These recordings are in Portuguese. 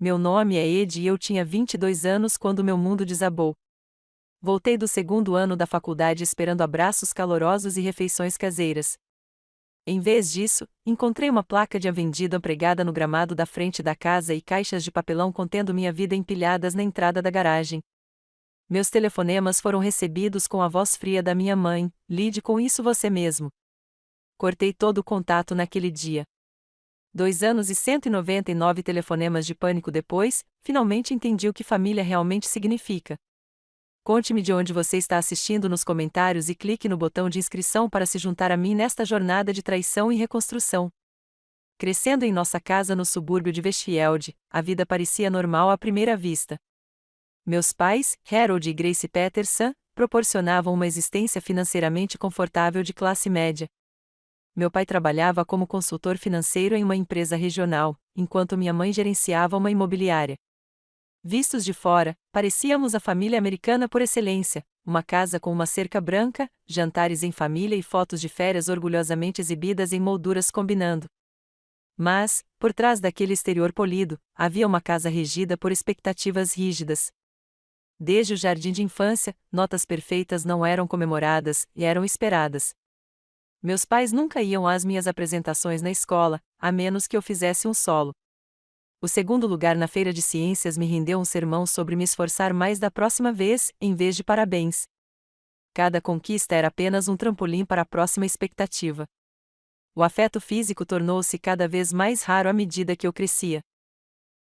Meu nome é Ed e eu tinha 22 anos quando meu mundo desabou. Voltei do segundo ano da faculdade esperando abraços calorosos e refeições caseiras. Em vez disso, encontrei uma placa de vendido pregada no gramado da frente da casa e caixas de papelão contendo minha vida empilhadas na entrada da garagem. Meus telefonemas foram recebidos com a voz fria da minha mãe: lide com isso você mesmo. Cortei todo o contato naquele dia. 2 anos e 199 telefonemas de pânico depois, finalmente entendi o que família realmente significa. Conte-me de onde você está assistindo nos comentários e clique no botão de inscrição para se juntar a mim nesta jornada de traição e reconstrução. Crescendo em nossa casa no subúrbio de Westfield, a vida parecia normal à primeira vista. Meus pais, Harold e Grace Peterson, proporcionavam uma existência financeiramente confortável de classe média. Meu pai trabalhava como consultor financeiro em uma empresa regional, enquanto minha mãe gerenciava uma imobiliária. Vistos de fora, parecíamos a família americana por excelência, uma casa com uma cerca branca, jantares em família e fotos de férias orgulhosamente exibidas em molduras combinando. Mas, por trás daquele exterior polido, havia uma casa regida por expectativas rígidas. Desde o jardim de infância, notas perfeitas não eram comemoradas e eram esperadas. Meus pais nunca iam às minhas apresentações na escola, a menos que eu fizesse um solo. O segundo lugar na feira de ciências me rendeu um sermão sobre me esforçar mais da próxima vez, em vez de parabéns. Cada conquista era apenas um trampolim para a próxima expectativa. O afeto físico tornou-se cada vez mais raro à medida que eu crescia.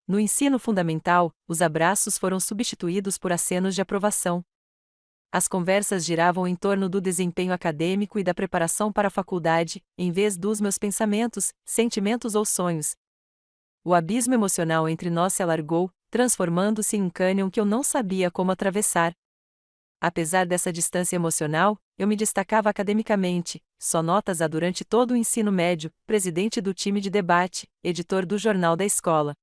No ensino fundamental, os abraços foram substituídos por acenos de aprovação. As conversas giravam em torno do desempenho acadêmico e da preparação para a faculdade, em vez dos meus pensamentos, sentimentos ou sonhos. O abismo emocional entre nós se alargou, transformando-se em um cânion que eu não sabia como atravessar. Apesar dessa distância emocional, eu me destacava academicamente, só notas A durante todo o ensino médio, presidente do time de debate, editor do jornal da escola.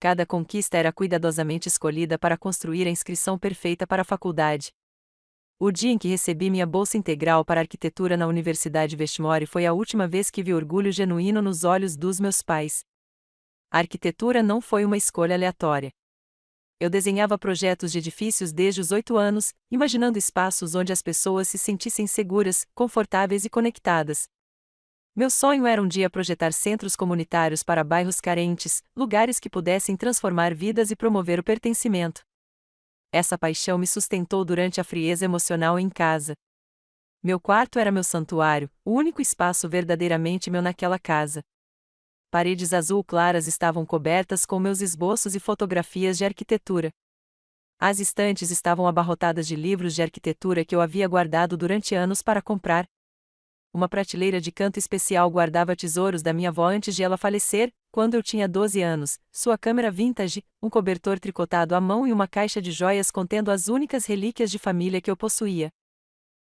Cada conquista era cuidadosamente escolhida para construir a inscrição perfeita para a faculdade. O dia em que recebi minha bolsa integral para arquitetura na Universidade Westmore foi a última vez que vi orgulho genuíno nos olhos dos meus pais. A arquitetura não foi uma escolha aleatória. Eu desenhava projetos de edifícios desde os 8 anos, imaginando espaços onde as pessoas se sentissem seguras, confortáveis e conectadas. Meu sonho era um dia projetar centros comunitários para bairros carentes, lugares que pudessem transformar vidas e promover o pertencimento. Essa paixão me sustentou durante a frieza emocional em casa. Meu quarto era meu santuário, o único espaço verdadeiramente meu naquela casa. Paredes azul claras estavam cobertas com meus esboços e fotografias de arquitetura. As estantes estavam abarrotadas de livros de arquitetura que eu havia guardado durante anos para comprar. Uma prateleira de canto especial guardava tesouros da minha avó antes de ela falecer, quando eu tinha 12 anos, sua câmera vintage, um cobertor tricotado à mão e uma caixa de joias contendo as únicas relíquias de família que eu possuía.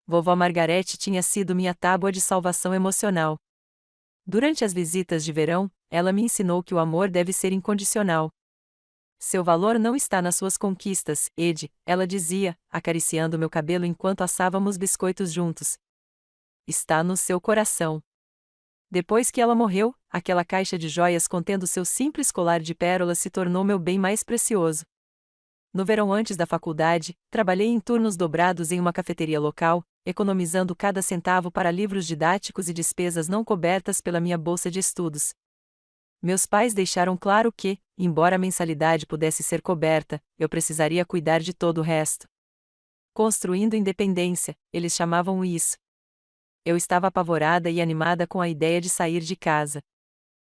Vovó Margarete tinha sido minha tábua de salvação emocional. Durante as visitas de verão, ela me ensinou que o amor deve ser incondicional. Seu valor não está nas suas conquistas, Ed, ela dizia, acariciando meu cabelo enquanto assávamos biscoitos juntos. Está no seu coração. Depois que ela morreu, aquela caixa de joias contendo seu simples colar de pérolas se tornou meu bem mais precioso. No verão antes da faculdade, trabalhei em turnos dobrados em uma cafeteria local, economizando cada centavo para livros didáticos e despesas não cobertas pela minha bolsa de estudos. Meus pais deixaram claro que, embora a mensalidade pudesse ser coberta, eu precisaria cuidar de todo o resto. Construindo independência, eles chamavam isso. Eu estava apavorada e animada com a ideia de sair de casa.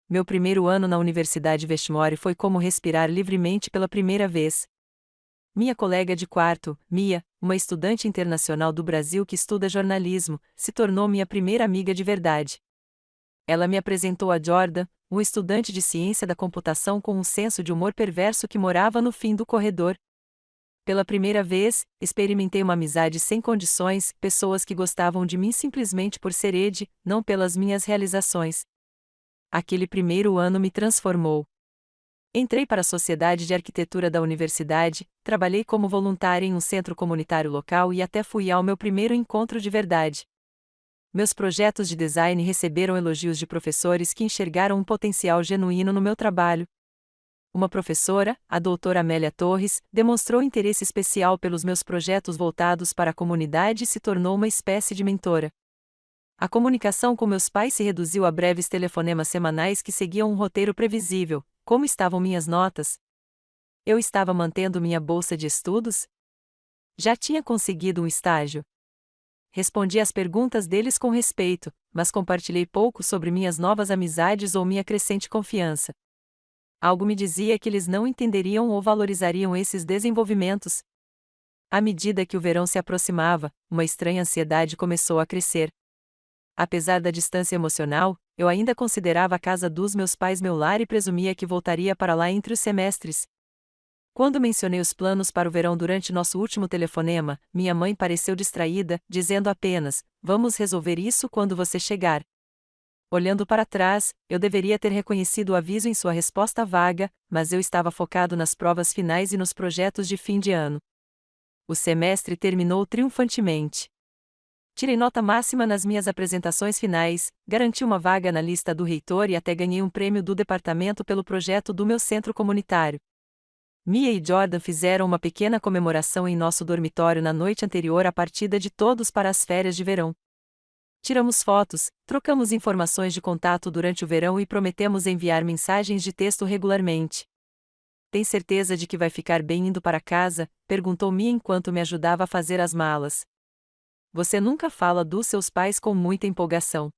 Meu primeiro ano na Universidade Westmore foi como respirar livremente pela primeira vez. Minha colega de quarto, Mia, uma estudante internacional do Brasil que estuda jornalismo, se tornou minha primeira amiga de verdade. Ela me apresentou a Jordan, um estudante de ciência da computação com um senso de humor perverso que morava no fim do corredor. Pela primeira vez, experimentei uma amizade sem condições, pessoas que gostavam de mim simplesmente por ser Ed, não pelas minhas realizações. Aquele primeiro ano me transformou. Entrei para a Sociedade de Arquitetura da Universidade, trabalhei como voluntária em um centro comunitário local e até fui ao meu primeiro encontro de verdade. Meus projetos de design receberam elogios de professores que enxergaram um potencial genuíno no meu trabalho. Uma professora, a doutora Amélia Torres, demonstrou interesse especial pelos meus projetos voltados para a comunidade e se tornou uma espécie de mentora. A comunicação com meus pais se reduziu a breves telefonemas semanais que seguiam um roteiro previsível. Como estavam minhas notas? Eu estava mantendo minha bolsa de estudos? Já tinha conseguido um estágio? Respondi às perguntas deles com respeito, mas compartilhei pouco sobre minhas novas amizades ou minha crescente confiança. Algo me dizia que eles não entenderiam ou valorizariam esses desenvolvimentos. À medida que o verão se aproximava, uma estranha ansiedade começou a crescer. Apesar da distância emocional, eu ainda considerava a casa dos meus pais meu lar e presumia que voltaria para lá entre os semestres. Quando mencionei os planos para o verão durante nosso último telefonema, minha mãe pareceu distraída, dizendo apenas: "Vamos resolver isso quando você chegar." Olhando para trás, eu deveria ter reconhecido o aviso em sua resposta vaga, mas eu estava focado nas provas finais e nos projetos de fim de ano. O semestre terminou triunfantemente. Tirei nota máxima nas minhas apresentações finais, garanti uma vaga na lista do reitor e até ganhei um prêmio do departamento pelo projeto do meu centro comunitário. Mia e Jordan fizeram uma pequena comemoração em nosso dormitório na noite anterior à partida de todos para as férias de verão. Tiramos fotos, trocamos informações de contato durante o verão e prometemos enviar mensagens de texto regularmente. "Tem certeza de que vai ficar bem indo para casa?" perguntou Mia enquanto me ajudava a fazer as malas. "Você nunca fala dos seus pais com muita empolgação."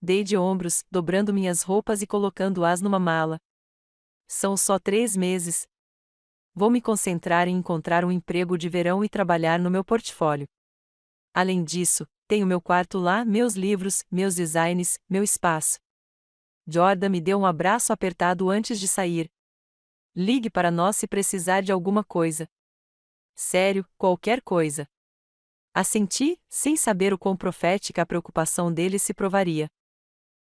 Dei de ombros, dobrando minhas roupas e colocando-as numa mala. "São só 3 meses. Vou me concentrar em encontrar um emprego de verão e trabalhar no meu portfólio. Além disso, tenho meu quarto lá, meus livros, meus designs, meu espaço." Jordan me deu um abraço apertado antes de sair. "Ligue para nós se precisar de alguma coisa." "Sério, qualquer coisa." Assenti, sem saber o quão profética a preocupação dele se provaria.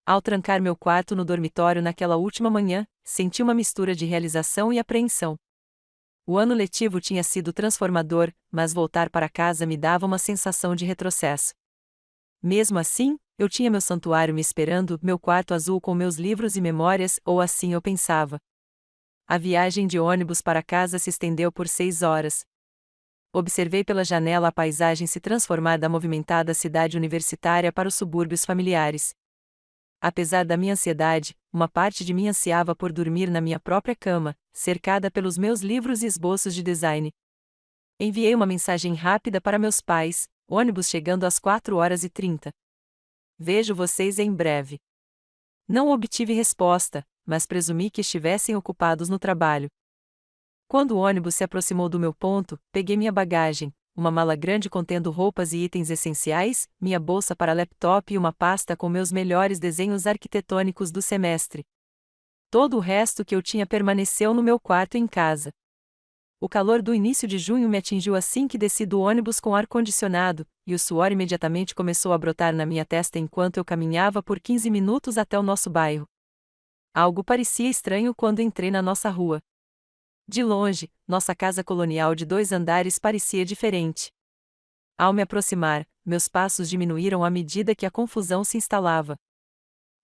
Ao trancar meu quarto no dormitório naquela última manhã, senti uma mistura de realização e apreensão. O ano letivo tinha sido transformador, mas voltar para casa me dava uma sensação de retrocesso. Mesmo assim, eu tinha meu santuário me esperando, meu quarto azul com meus livros e memórias, ou assim eu pensava. A viagem de ônibus para casa se estendeu por 6 horas. Observei pela janela a paisagem se transformar da movimentada cidade universitária para os subúrbios familiares. Apesar da minha ansiedade, uma parte de mim ansiava por dormir na minha própria cama, cercada pelos meus livros e esboços de design. Enviei uma mensagem rápida para meus pais, ônibus chegando às 4h30. "Vejo vocês em breve." Não obtive resposta, mas presumi que estivessem ocupados no trabalho. Quando o ônibus se aproximou do meu ponto, peguei minha bagagem, uma mala grande contendo roupas e itens essenciais, minha bolsa para laptop e uma pasta com meus melhores desenhos arquitetônicos do semestre. Todo o resto que eu tinha permaneceu no meu quarto em casa. O calor do início de junho me atingiu assim que desci do ônibus com ar-condicionado, e o suor imediatamente começou a brotar na minha testa enquanto eu caminhava por 15 minutos até o nosso bairro. Algo parecia estranho quando entrei na nossa rua. De longe, nossa casa colonial de 2 andares parecia diferente. Ao me aproximar, meus passos diminuíram à medida que a confusão se instalava.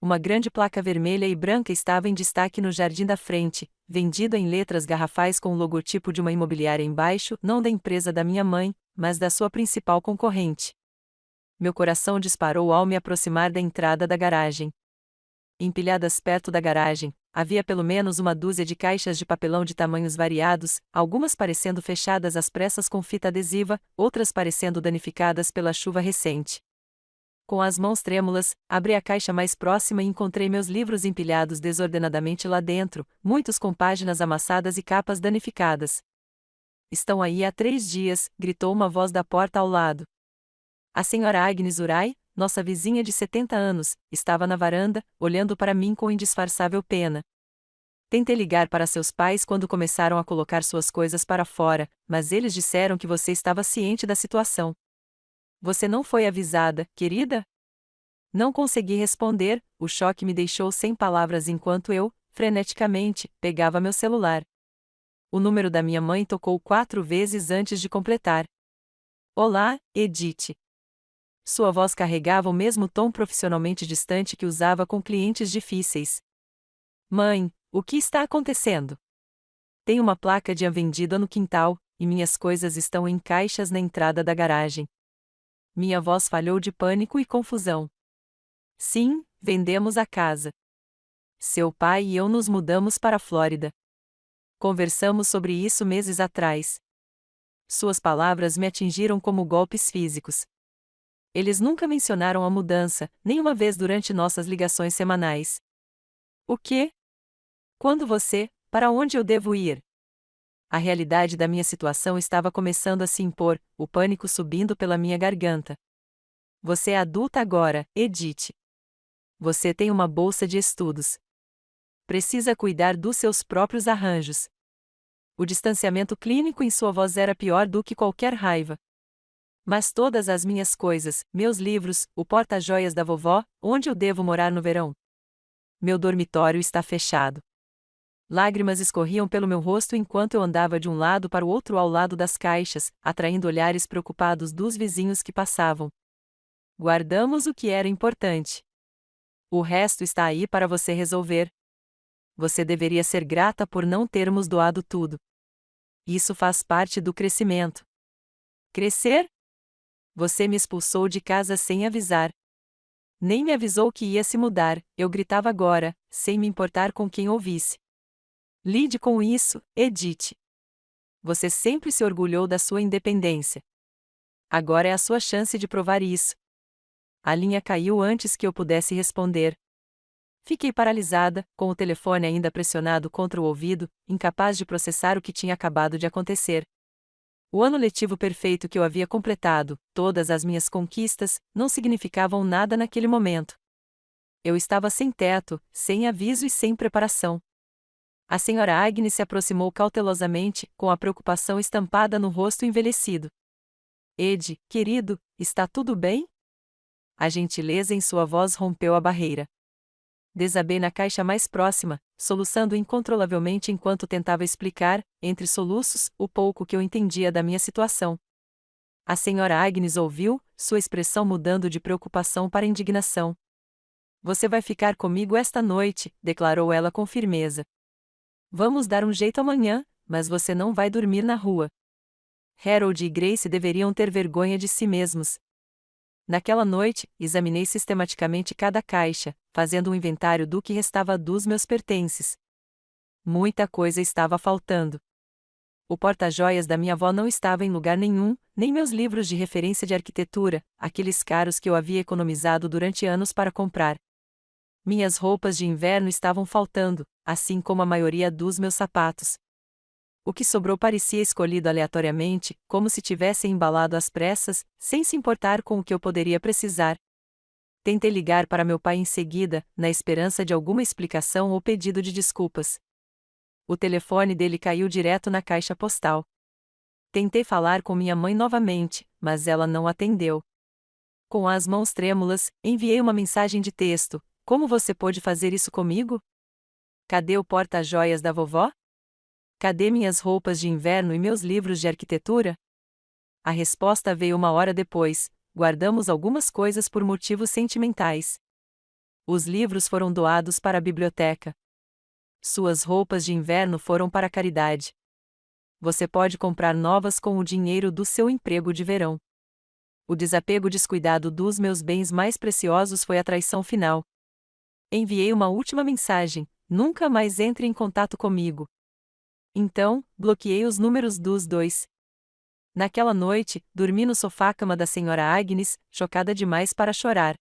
Uma grande placa vermelha e branca estava em destaque no jardim da frente, vendido em letras garrafais com o logotipo de uma imobiliária embaixo, não da empresa da minha mãe, mas da sua principal concorrente. Meu coração disparou ao me aproximar da entrada da garagem. Empilhadas perto da garagem, havia pelo menos uma dúzia de caixas de papelão de tamanhos variados, algumas parecendo fechadas às pressas com fita adesiva, outras parecendo danificadas pela chuva recente. Com as mãos trêmulas, abri a caixa mais próxima e encontrei meus livros empilhados desordenadamente lá dentro, muitos com páginas amassadas e capas danificadas. "Estão aí há 3 dias", gritou uma voz da porta ao lado. A senhora Agnes Urai, nossa vizinha de 70 anos, estava na varanda, olhando para mim com indisfarçável pena. "Tentei ligar para seus pais quando começaram a colocar suas coisas para fora, mas eles disseram que você estava ciente da situação." "Você não foi avisada, querida?" Não consegui responder, o choque me deixou sem palavras enquanto eu, freneticamente, pegava meu celular. O número da minha mãe tocou 4 vezes antes de completar. "Olá, Edith." Sua voz carregava o mesmo tom profissionalmente distante que usava com clientes difíceis. "Mãe, o que está acontecendo?" Tem uma placa de vendido no quintal, e minhas coisas estão em caixas na entrada da garagem. Minha voz falhou de pânico e confusão. Sim, vendemos a casa. Seu pai e eu nos mudamos para a Flórida. Conversamos sobre isso meses atrás. Suas palavras me atingiram como golpes físicos. Eles nunca mencionaram a mudança, nem uma vez durante nossas ligações semanais. O quê? Quando você, para onde eu devo ir? A realidade da minha situação estava começando a se impor, o pânico subindo pela minha garganta. Você é adulta agora, Edith. Você tem uma bolsa de estudos. Precisa cuidar dos seus próprios arranjos. O distanciamento clínico em sua voz era pior do que qualquer raiva. Mas todas as minhas coisas, meus livros, o porta-joias da vovó, onde eu devo morar no verão? Meu dormitório está fechado. Lágrimas escorriam pelo meu rosto enquanto eu andava de um lado para o outro ao lado das caixas, atraindo olhares preocupados dos vizinhos que passavam. Guardamos o que era importante. O resto está aí para você resolver. Você deveria ser grata por não termos doado tudo. Isso faz parte do crescimento. Crescer? Você me expulsou de casa sem avisar. Nem me avisou que ia se mudar, eu gritava agora, sem me importar com quem ouvisse. Lide com isso, Edith. Você sempre se orgulhou da sua independência. Agora é a sua chance de provar isso. A linha caiu antes que eu pudesse responder. Fiquei paralisada, com o telefone ainda pressionado contra o ouvido, incapaz de processar o que tinha acabado de acontecer. O ano letivo perfeito que eu havia completado, todas as minhas conquistas, não significavam nada naquele momento. Eu estava sem teto, sem aviso e sem preparação. A senhora Agnes se aproximou cautelosamente, com a preocupação estampada no rosto envelhecido. Ed, querido, está tudo bem? A gentileza em sua voz rompeu a barreira. Desabei na caixa mais próxima, soluçando incontrolavelmente enquanto tentava explicar, entre soluços, o pouco que eu entendia da minha situação. A senhora Agnes ouviu, sua expressão mudando de preocupação para indignação. Você vai ficar comigo esta noite, declarou ela com firmeza. Vamos dar um jeito amanhã, mas você não vai dormir na rua. Harold e Grace deveriam ter vergonha de si mesmos. Naquela noite, examinei sistematicamente cada caixa, fazendo um inventário do que restava dos meus pertences. Muita coisa estava faltando. O porta-joias da minha avó não estava em lugar nenhum, nem meus livros de referência de arquitetura, aqueles caros que eu havia economizado durante anos para comprar. Minhas roupas de inverno estavam faltando, assim como a maioria dos meus sapatos. O que sobrou parecia escolhido aleatoriamente, como se tivessem embalado às pressas, sem se importar com o que eu poderia precisar. Tentei ligar para meu pai em seguida, na esperança de alguma explicação ou pedido de desculpas. O telefone dele caiu direto na caixa postal. Tentei falar com minha mãe novamente, mas ela não atendeu. Com as mãos trêmulas, enviei uma mensagem de texto: Como você pôde fazer isso comigo? Cadê o porta-joias da vovó? Cadê minhas roupas de inverno e meus livros de arquitetura? A resposta veio uma hora depois: guardamos algumas coisas por motivos sentimentais. Os livros foram doados para a biblioteca. Suas roupas de inverno foram para a caridade. Você pode comprar novas com o dinheiro do seu emprego de verão. O desapego descuidado dos meus bens mais preciosos foi a traição final. Enviei uma última mensagem: nunca mais entre em contato comigo. Então, bloqueei os números dos dois. Naquela noite, dormi no sofá-cama da senhora Agnes, chocada demais para chorar.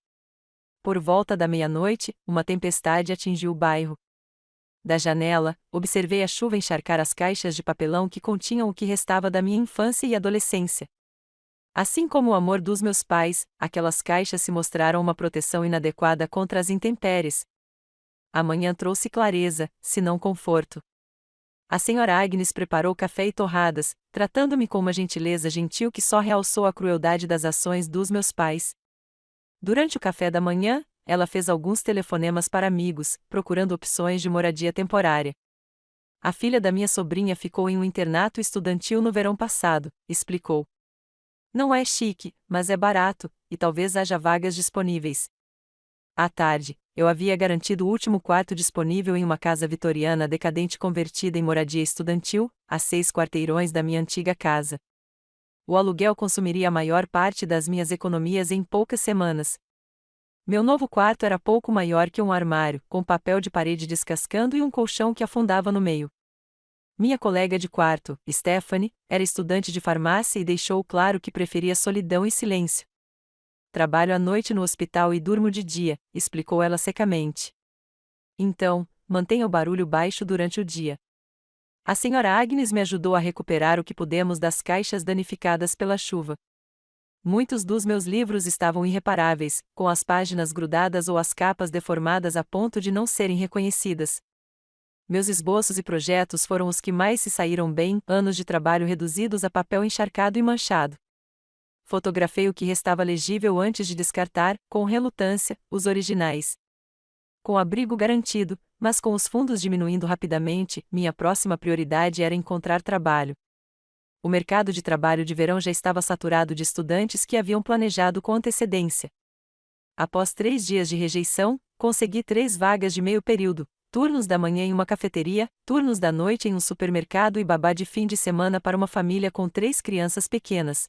Por volta da meia-noite, uma tempestade atingiu o bairro. Da janela, observei a chuva encharcar as caixas de papelão que continham o que restava da minha infância e adolescência. Assim como o amor dos meus pais, aquelas caixas se mostraram uma proteção inadequada contra as intempéries. A manhã trouxe clareza, se não conforto. A senhora Agnes preparou café e torradas, tratando-me com uma gentileza gentil que só realçou a crueldade das ações dos meus pais. Durante o café da manhã, ela fez alguns telefonemas para amigos, procurando opções de moradia temporária. A filha da minha sobrinha ficou em um internato estudantil no verão passado, explicou. Não é chique, mas é barato, e talvez haja vagas disponíveis. À tarde, eu havia garantido o último quarto disponível em uma casa vitoriana decadente convertida em moradia estudantil, a 6 quarteirões da minha antiga casa. O aluguel consumiria a maior parte das minhas economias em poucas semanas. Meu novo quarto era pouco maior que um armário, com papel de parede descascando e um colchão que afundava no meio. Minha colega de quarto, Stephanie, era estudante de farmácia e deixou claro que preferia solidão e silêncio. Trabalho à noite no hospital e durmo de dia, explicou ela secamente. Então, mantenha o barulho baixo durante o dia. A senhora Agnes me ajudou a recuperar o que pudemos das caixas danificadas pela chuva. Muitos dos meus livros estavam irreparáveis, com as páginas grudadas ou as capas deformadas a ponto de não serem reconhecidas. Meus esboços e projetos foram os que mais se saíram bem, anos de trabalho reduzidos a papel encharcado e manchado. Fotografei o que restava legível antes de descartar, com relutância, os originais. Com abrigo garantido, mas com os fundos diminuindo rapidamente, minha próxima prioridade era encontrar trabalho. O mercado de trabalho de verão já estava saturado de estudantes que haviam planejado com antecedência. Após 3 dias de rejeição, consegui 3 vagas de meio período, turnos da manhã em uma cafeteria, turnos da noite em um supermercado e babá de fim de semana para uma família com 3 crianças pequenas.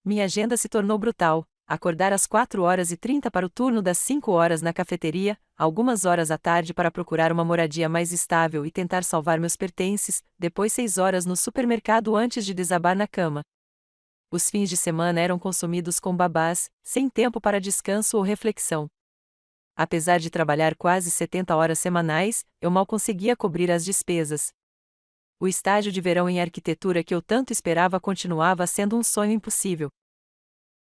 Minha agenda se tornou brutal. Acordar às 4h30 para o turno das 5 horas na cafeteria, algumas horas à tarde para procurar uma moradia mais estável e tentar salvar meus pertences, depois 6 horas no supermercado antes de desabar na cama. Os fins de semana eram consumidos com babás, sem tempo para descanso ou reflexão. Apesar de trabalhar quase 70 horas semanais, eu mal conseguia cobrir as despesas. O estágio de verão em arquitetura que eu tanto esperava continuava sendo um sonho impossível.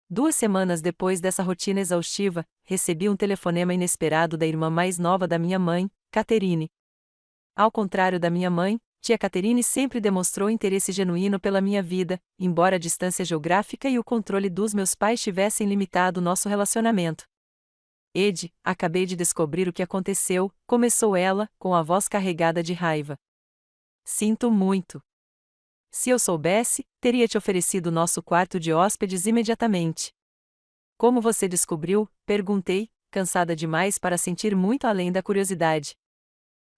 2 semanas depois dessa rotina exaustiva, recebi um telefonema inesperado da irmã mais nova da minha mãe, Catherine. Ao contrário da minha mãe, tia Catherine sempre demonstrou interesse genuíno pela minha vida, embora a distância geográfica e o controle dos meus pais tivessem limitado nosso relacionamento. Ed, acabei de descobrir o que aconteceu, começou ela, com a voz carregada de raiva. Sinto muito. Se eu soubesse, teria te oferecido nosso quarto de hóspedes imediatamente. Como você descobriu? Perguntei, cansada demais para sentir muito além da curiosidade.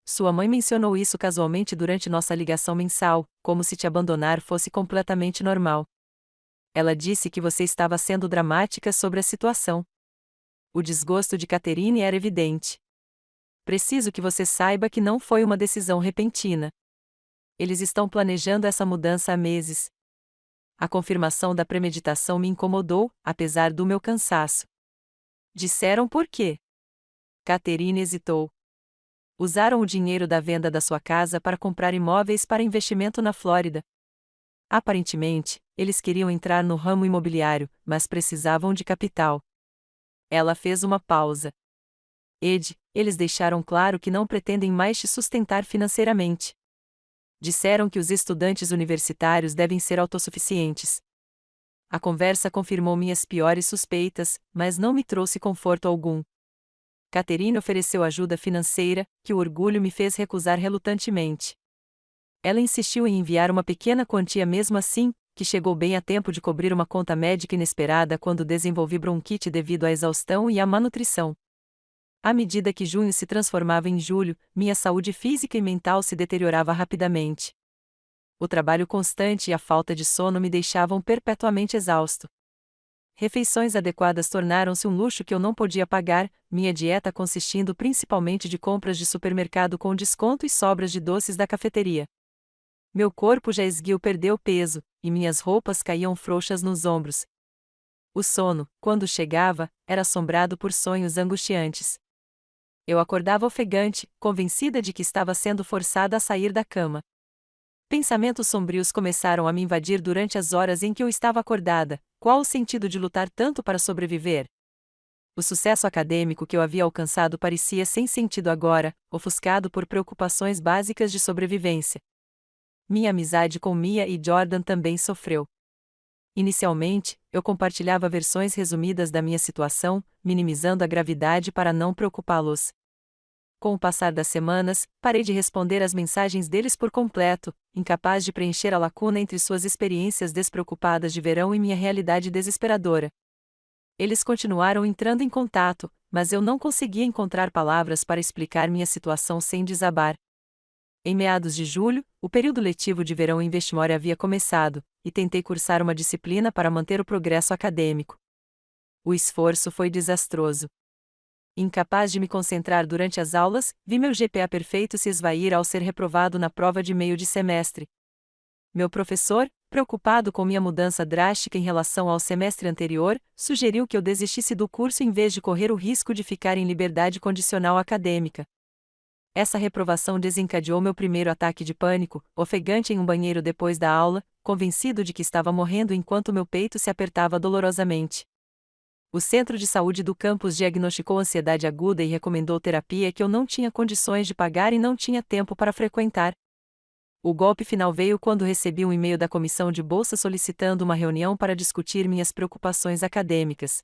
Sua mãe mencionou isso casualmente durante nossa ligação mensal, como se te abandonar fosse completamente normal. Ela disse que você estava sendo dramática sobre a situação. O desgosto de Catherine era evidente. Preciso que você saiba que não foi uma decisão repentina. Eles estão planejando essa mudança há meses. A confirmação da premeditação me incomodou, apesar do meu cansaço. Disseram por quê? Catherine hesitou. Usaram o dinheiro da venda da sua casa para comprar imóveis para investimento na Flórida. Aparentemente, eles queriam entrar no ramo imobiliário, mas precisavam de capital. Ela fez uma pausa. Ed, eles deixaram claro que não pretendem mais te sustentar financeiramente. Disseram que os estudantes universitários devem ser autossuficientes. A conversa confirmou minhas piores suspeitas, mas não me trouxe conforto algum. Catherine ofereceu ajuda financeira, que o orgulho me fez recusar relutantemente. Ela insistiu em enviar uma pequena quantia mesmo assim, que chegou bem a tempo de cobrir uma conta médica inesperada quando desenvolvi bronquite devido à exaustão e à má nutrição. À medida que junho se transformava em julho, minha saúde física e mental se deteriorava rapidamente. O trabalho constante e a falta de sono me deixavam perpetuamente exausto. Refeições adequadas tornaram-se um luxo que eu não podia pagar, minha dieta consistindo principalmente de compras de supermercado com desconto e sobras de doces da cafeteria. Meu corpo já esguio perdeu peso, e minhas roupas caíam frouxas nos ombros. O sono, quando chegava, era assombrado por sonhos angustiantes. Eu acordava ofegante, convencida de que estava sendo forçada a sair da cama. Pensamentos sombrios começaram a me invadir durante as horas em que eu estava acordada. Qual o sentido de lutar tanto para sobreviver? O sucesso acadêmico que eu havia alcançado parecia sem sentido agora, ofuscado por preocupações básicas de sobrevivência. Minha amizade com Mia e Jordan também sofreu. Inicialmente, eu compartilhava versões resumidas da minha situação, minimizando a gravidade para não preocupá-los. Com o passar das semanas, parei de responder às mensagens deles por completo, incapaz de preencher a lacuna entre suas experiências despreocupadas de verão e minha realidade desesperadora. Eles continuaram entrando em contato, mas eu não conseguia encontrar palavras para explicar minha situação sem desabar. Em meados de julho, o período letivo de verão em Westmore havia começado, e tentei cursar uma disciplina para manter o progresso acadêmico. O esforço foi desastroso. Incapaz de me concentrar durante as aulas, vi meu GPA perfeito se esvair ao ser reprovado na prova de meio de semestre. Meu professor, preocupado com minha mudança drástica em relação ao semestre anterior, sugeriu que eu desistisse do curso em vez de correr o risco de ficar em liberdade condicional acadêmica. Essa reprovação desencadeou meu primeiro ataque de pânico, ofegante em um banheiro depois da aula, convencido de que estava morrendo enquanto meu peito se apertava dolorosamente. O centro de saúde do campus diagnosticou ansiedade aguda e recomendou terapia que eu não tinha condições de pagar e não tinha tempo para frequentar. O golpe final veio quando recebi um e-mail da comissão de bolsa solicitando uma reunião para discutir minhas preocupações acadêmicas.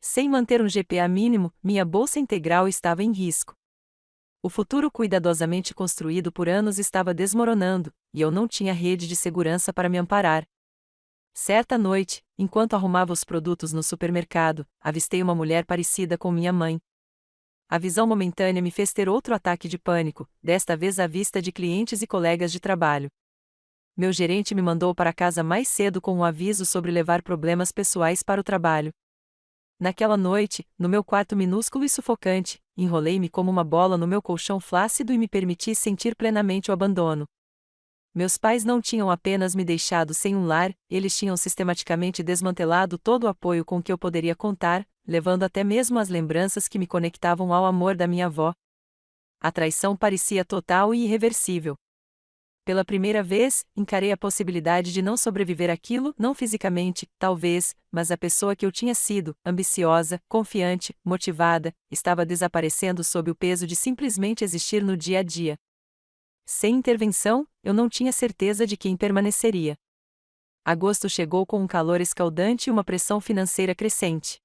Sem manter um GPA mínimo, minha bolsa integral estava em risco. O futuro cuidadosamente construído por anos estava desmoronando, e eu não tinha rede de segurança para me amparar. Certa noite, enquanto arrumava os produtos no supermercado, avistei uma mulher parecida com minha mãe. A visão momentânea me fez ter outro ataque de pânico, desta vez à vista de clientes e colegas de trabalho. Meu gerente me mandou para casa mais cedo com um aviso sobre levar problemas pessoais para o trabalho. Naquela noite, no meu quarto minúsculo e sufocante, enrolei-me como uma bola no meu colchão flácido e me permiti sentir plenamente o abandono. Meus pais não tinham apenas me deixado sem um lar, eles tinham sistematicamente desmantelado todo o apoio com que eu poderia contar, levando até mesmo as lembranças que me conectavam ao amor da minha avó. A traição parecia total e irreversível. Pela primeira vez, encarei a possibilidade de não sobreviver àquilo, não fisicamente, talvez, mas a pessoa que eu tinha sido, ambiciosa, confiante, motivada, estava desaparecendo sob o peso de simplesmente existir no dia a dia. Sem intervenção, eu não tinha certeza de quem permaneceria. Agosto chegou com um calor escaldante e uma pressão financeira crescente.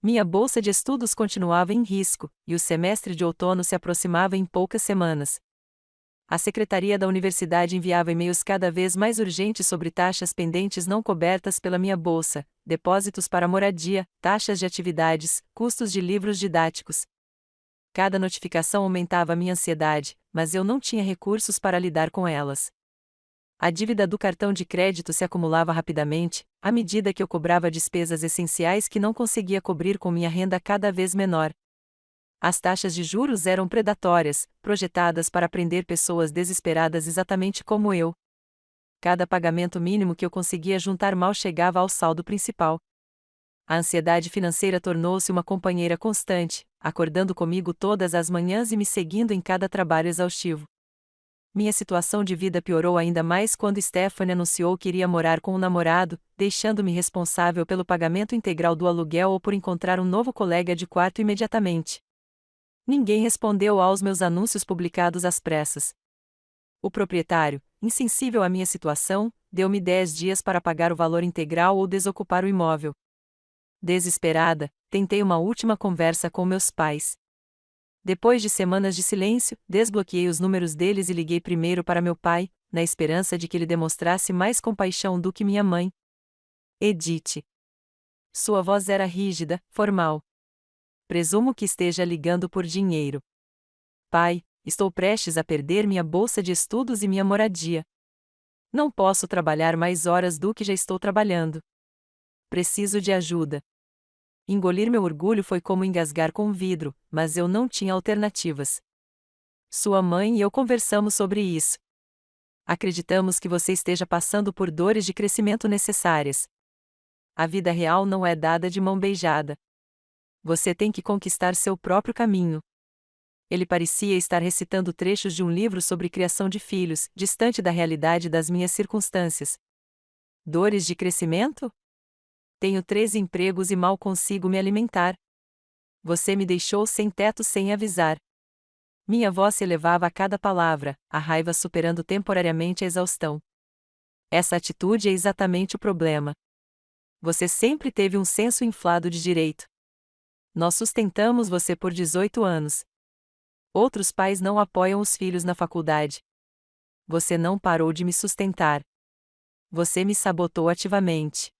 Minha bolsa de estudos continuava em risco, e o semestre de outono se aproximava em poucas semanas. A secretaria da universidade enviava e-mails cada vez mais urgentes sobre taxas pendentes não cobertas pela minha bolsa, depósitos para moradia, taxas de atividades, custos de livros didáticos. Cada notificação aumentava a minha ansiedade, mas eu não tinha recursos para lidar com elas. A dívida do cartão de crédito se acumulava rapidamente, à medida que eu cobrava despesas essenciais que não conseguia cobrir com minha renda cada vez menor. As taxas de juros eram predatórias, projetadas para prender pessoas desesperadas exatamente como eu. Cada pagamento mínimo que eu conseguia juntar mal chegava ao saldo principal. A ansiedade financeira tornou-se uma companheira constante, acordando comigo todas as manhãs e me seguindo em cada trabalho exaustivo. Minha situação de vida piorou ainda mais quando Stephanie anunciou que iria morar com um namorado, deixando-me responsável pelo pagamento integral do aluguel ou por encontrar um novo colega de quarto imediatamente. Ninguém respondeu aos meus anúncios publicados às pressas. O proprietário, insensível à minha situação, deu-me 10 dias para pagar o valor integral ou desocupar o imóvel. Desesperada, tentei uma última conversa com meus pais. Depois de semanas de silêncio, desbloqueei os números deles e liguei primeiro para meu pai, na esperança de que ele demonstrasse mais compaixão do que minha mãe. Edith. Sua voz era rígida, formal. Presumo que esteja ligando por dinheiro. Pai, estou prestes a perder minha bolsa de estudos e minha moradia. Não posso trabalhar mais horas do que já estou trabalhando. Preciso de ajuda. Engolir meu orgulho foi como engasgar com vidro, mas eu não tinha alternativas. Sua mãe e eu conversamos sobre isso. Acreditamos que você esteja passando por dores de crescimento necessárias. A vida real não é dada de mão beijada. Você tem que conquistar seu próprio caminho. Ele parecia estar recitando trechos de um livro sobre criação de filhos, distante da realidade das minhas circunstâncias. Dores de crescimento? Tenho 3 empregos e mal consigo me alimentar. Você me deixou sem teto sem avisar. Minha voz se elevava a cada palavra, a raiva superando temporariamente a exaustão. Essa atitude é exatamente o problema. Você sempre teve um senso inflado de direito. Nós sustentamos você por 18 anos. Outros pais não apoiam os filhos na faculdade. Você não parou de me sustentar. Você me sabotou ativamente.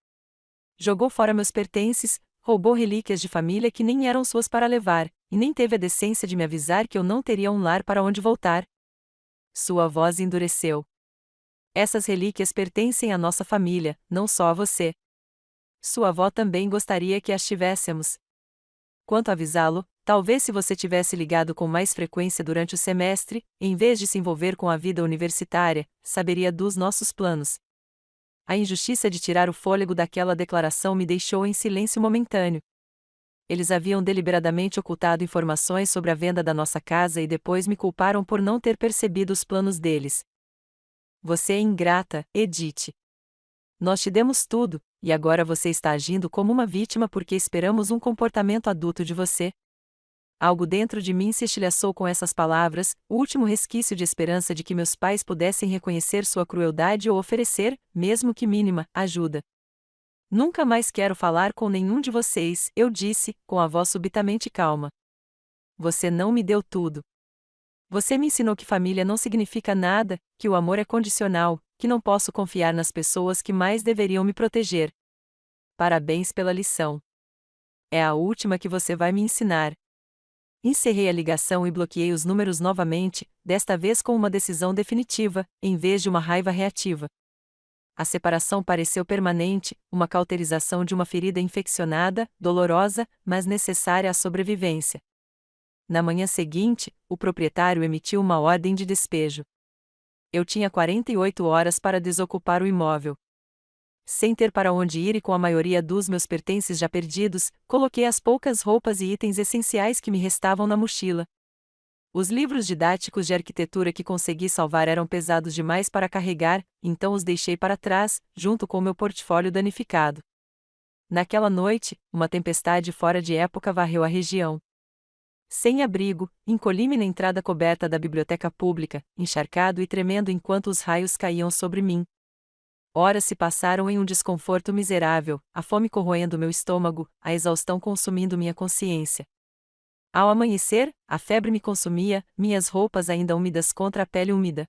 Jogou fora meus pertences, roubou relíquias de família que nem eram suas para levar, e nem teve a decência de me avisar que eu não teria um lar para onde voltar. Sua voz endureceu. Essas relíquias pertencem à nossa família, não só a você. Sua avó também gostaria que as tivéssemos. Quanto a avisá-lo, talvez se você tivesse ligado com mais frequência durante o semestre, em vez de se envolver com a vida universitária, saberia dos nossos planos. A injustiça de tirar o fôlego daquela declaração me deixou em silêncio momentâneo. Eles haviam deliberadamente ocultado informações sobre a venda da nossa casa e depois me culparam por não ter percebido os planos deles. Você é ingrata, Edith. Nós te demos tudo, e agora você está agindo como uma vítima porque esperamos um comportamento adulto de você. Algo dentro de mim se estilhaçou com essas palavras, o último resquício de esperança de que meus pais pudessem reconhecer sua crueldade ou oferecer, mesmo que mínima, ajuda. Nunca mais quero falar com nenhum de vocês, eu disse, com a voz subitamente calma. Você não me deu tudo. Você me ensinou que família não significa nada, que o amor é condicional, que não posso confiar nas pessoas que mais deveriam me proteger. Parabéns pela lição. É a última que você vai me ensinar. Encerrei a ligação e bloqueei os números novamente, desta vez com uma decisão definitiva, em vez de uma raiva reativa. A separação pareceu permanente, uma cauterização de uma ferida infeccionada, dolorosa, mas necessária à sobrevivência. Na manhã seguinte, o proprietário emitiu uma ordem de despejo. Eu tinha 48 horas para desocupar o imóvel. Sem ter para onde ir e com a maioria dos meus pertences já perdidos, coloquei as poucas roupas e itens essenciais que me restavam na mochila. Os livros didáticos de arquitetura que consegui salvar eram pesados demais para carregar, então os deixei para trás, junto com meu portfólio danificado. Naquela noite, uma tempestade fora de época varreu a região. Sem abrigo, encolhi-me na entrada coberta da biblioteca pública, encharcado e tremendo enquanto os raios caíam sobre mim. Horas se passaram em um desconforto miserável, a fome corroendo meu estômago, a exaustão consumindo minha consciência. Ao amanhecer, a febre me consumia, minhas roupas ainda úmidas contra a pele úmida.